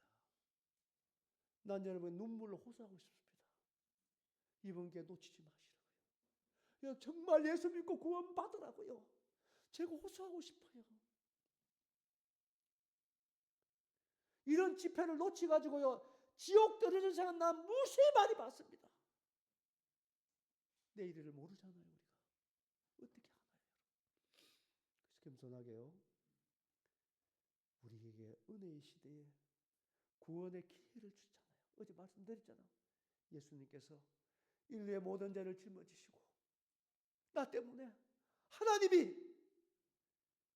S1: 난 여러분 눈물로 호소하고 싶습니다. 이번 기회 놓치지 마시라고요. 정말 예수 믿고 구원 받으라고요. 제가 호소하고 싶어요. 이런 집회를 놓치가지고요, 지옥 떨어진 생각 난 무수히 많이 봤습니다. 내일을 모르잖아요. 우리가 어떻게 하나요? 그래서 겸손하게요, 우리에게 은혜의 시대에 구원의 기회를 주잖아요. 어제 말씀드렸잖아요. 예수님께서 인류의 모든 죄를 짊어지시고 나 때문에 하나님이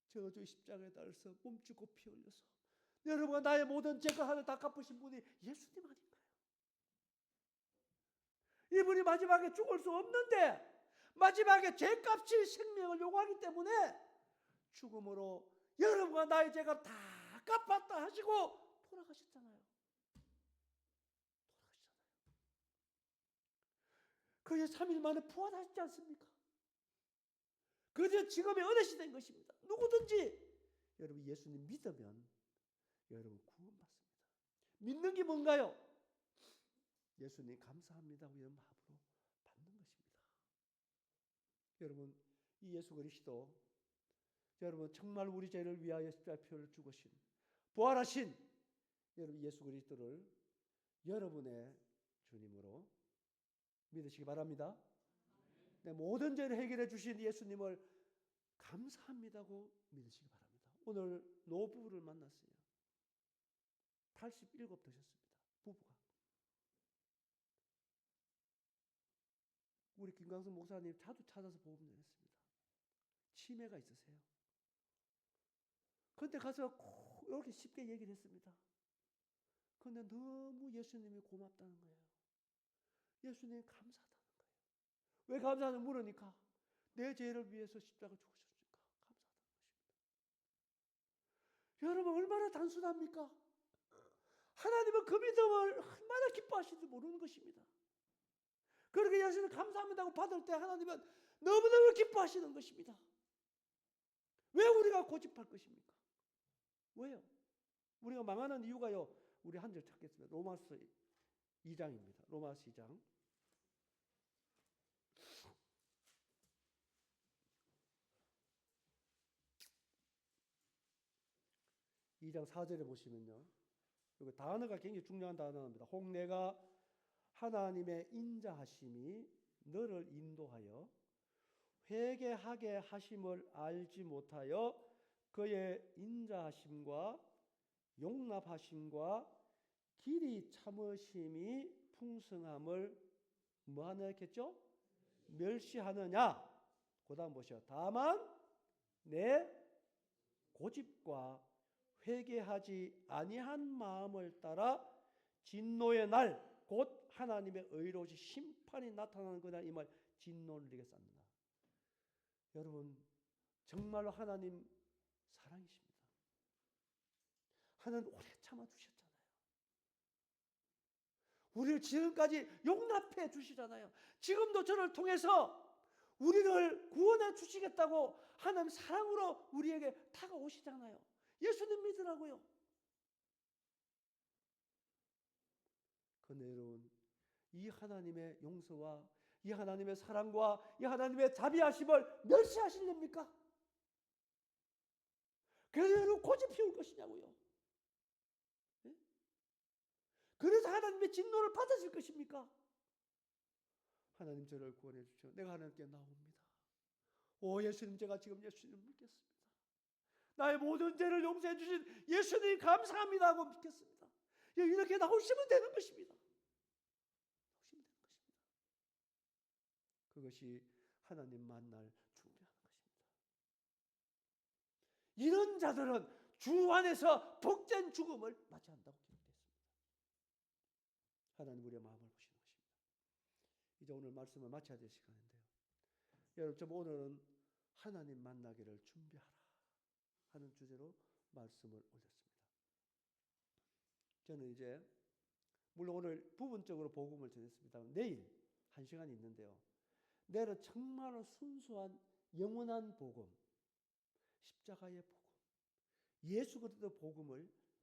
S1: 저주의 십자가에 달려서 몸짓고 피 흘려서 여러분과 나의 모든 죄가 하늘 다 갚으신 분이 예수님 아닌가요? 이분이 마지막에 죽을 수 없는데 마지막에 죄값이 생명을 요구하기 때문에 죽음으로 여러분과 나의 죄가 다 갚았다 하시고 돌아가셨잖아요. 그의 3일 만에 부활하시지 않습니까? 그저 지금의 은혜 시대인 것입니다. 누구든지 여러분 예수님 믿으면 여러분 구원받습니다. 믿는 게 뭔가요? 예수님 감사합니다 하고 이런 마음으로 받는 것입니다. 여러분 이 예수 그리스도, 여러분 정말 우리 죄를 위하여 십자가의 피를 죽으신 부활하신 여러분 예수 그리스도를 여러분의 주님으로 믿으시기 바랍니다. 네, 모든 죄를 해결해 주신 예수님을 감사합니다고 믿으시기 바랍니다. 오늘 노부부를 만났어요. 87 되셨습니다. 부부가. 우리 김광석 목사님 자주 찾아서 보험 전했습니다. 치매가 있으세요. 그런데 가서 꼭 이렇게 쉽게 얘기를 했습니다. 그런데 너무 예수님이 고맙다는 거예요. 예수님이 감사하다는 거예요. 왜 감사하는지 물으니까 내 죄를 위해서 십자가 죽으셨으니까 감사하다는 것입니다. 여러분 얼마나 단순합니까? 하나님은 그 믿음을 얼마나 기뻐하시는지 모르는 것입니다. 그렇게 예수님 감사합니다고 받을 때 하나님은 너무너무 기뻐하시는 것입니다. 왜 우리가 고집할 것입니까? 왜요? 우리가 망하는 이유가요, 우리 한 절 찾겠습니다. 로마서 2장입니다. 로마서 2장. 이 장 4절에 보시면요, 여기 단어가 굉장히 중요한 단어입니다. 혹 내가 하나님의 인자하심이 너를 인도하여 회개하게 하심을 알지 못하여 그의 인자하심과 용납하심과 길이 참으심이 풍성함을 뭐하느냐 했겠죠? 멸시하느냐. 그 다음 보시오. 다만 내 고집과 회개하지 아니한 마음을 따라 진노의 날 곧 하나님의 의로우신 심판이 나타나는 거냐 이 말, 진노를 내게 쌓는다. 여러분 정말로 하나님 사랑이십니다. 하나님 오래 참아주셨잖아요. 우리를 지금까지 용납해 주시잖아요. 지금도 저를 통해서 우리를 구원해 주시겠다고 하나님 사랑으로 우리에게 다가오시잖아요. 예수님 믿으라고요. 그런데 여러분 이 하나님의 용서와 이 하나님의 사랑과 이 하나님의 자비하심을 멸시하시렵니까? 그래서 여러분 고집 피울 것이냐고요. 그래서 하나님의 진노를 받으실 것입니까? 하나님 저를 구원해 주시오. 내가 하나님께 나옵니다. 오 예수님, 제가 지금 예수님을 믿겠습니다. 나의 모든 죄를 용서해 주신 예수님 감사합니다 하고 믿겠습니다. 이렇게 나오시면 되는 것입니다. 나오시면 되는 것입니다. 그것이 하나님 만날 준비하는 것입니다. 이런 자들은 주 안에서 복된 죽음을 맞이한다고 기록되어 있습니다. 하나님 우리의 마음을 보시는 것입니다. 이제 오늘 말씀을 마쳐야 될 시간인데요. 여러분, 좀 오늘은 하나님 만나기를 준비하라 하는 주제로 말씀을 올렸습니다. 저는 이제 물론 오늘 부분적으로 복음을 전했습니다. 내일 1시간이 있는데요. 내일은 정말로 순수한 영원한 복음, 십자가의 복음, 예수 그리스도 복음을 전하겠습니다.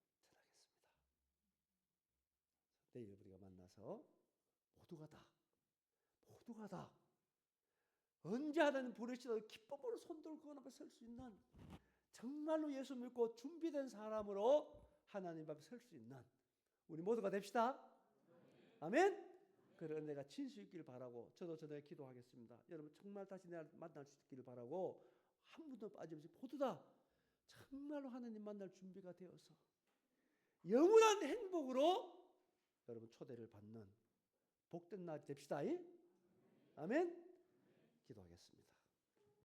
S1: 내일 우리가 만나서 모두가 다 언제 하나님 부르시더라도 기쁨으로 손들고 그 앞에 설 수 있는, 정말로 예수 믿고 준비된 사람으로 하나님 앞에 설 수 있는 우리 모두가 됩시다. 아멘. 그런 은혜가 진수 있기를 바라고, 저도 저녁에 기도하겠습니다. 여러분 정말 다시 내가 만날 수 있기를 바라고, 한 분도 빠짐없이 모두 다 정말로 하나님 만날 준비가 되어서 영원한 행복으로 여러분 초대를 받는 복된 날이 됩시다. 아멘. 기도하겠습니다.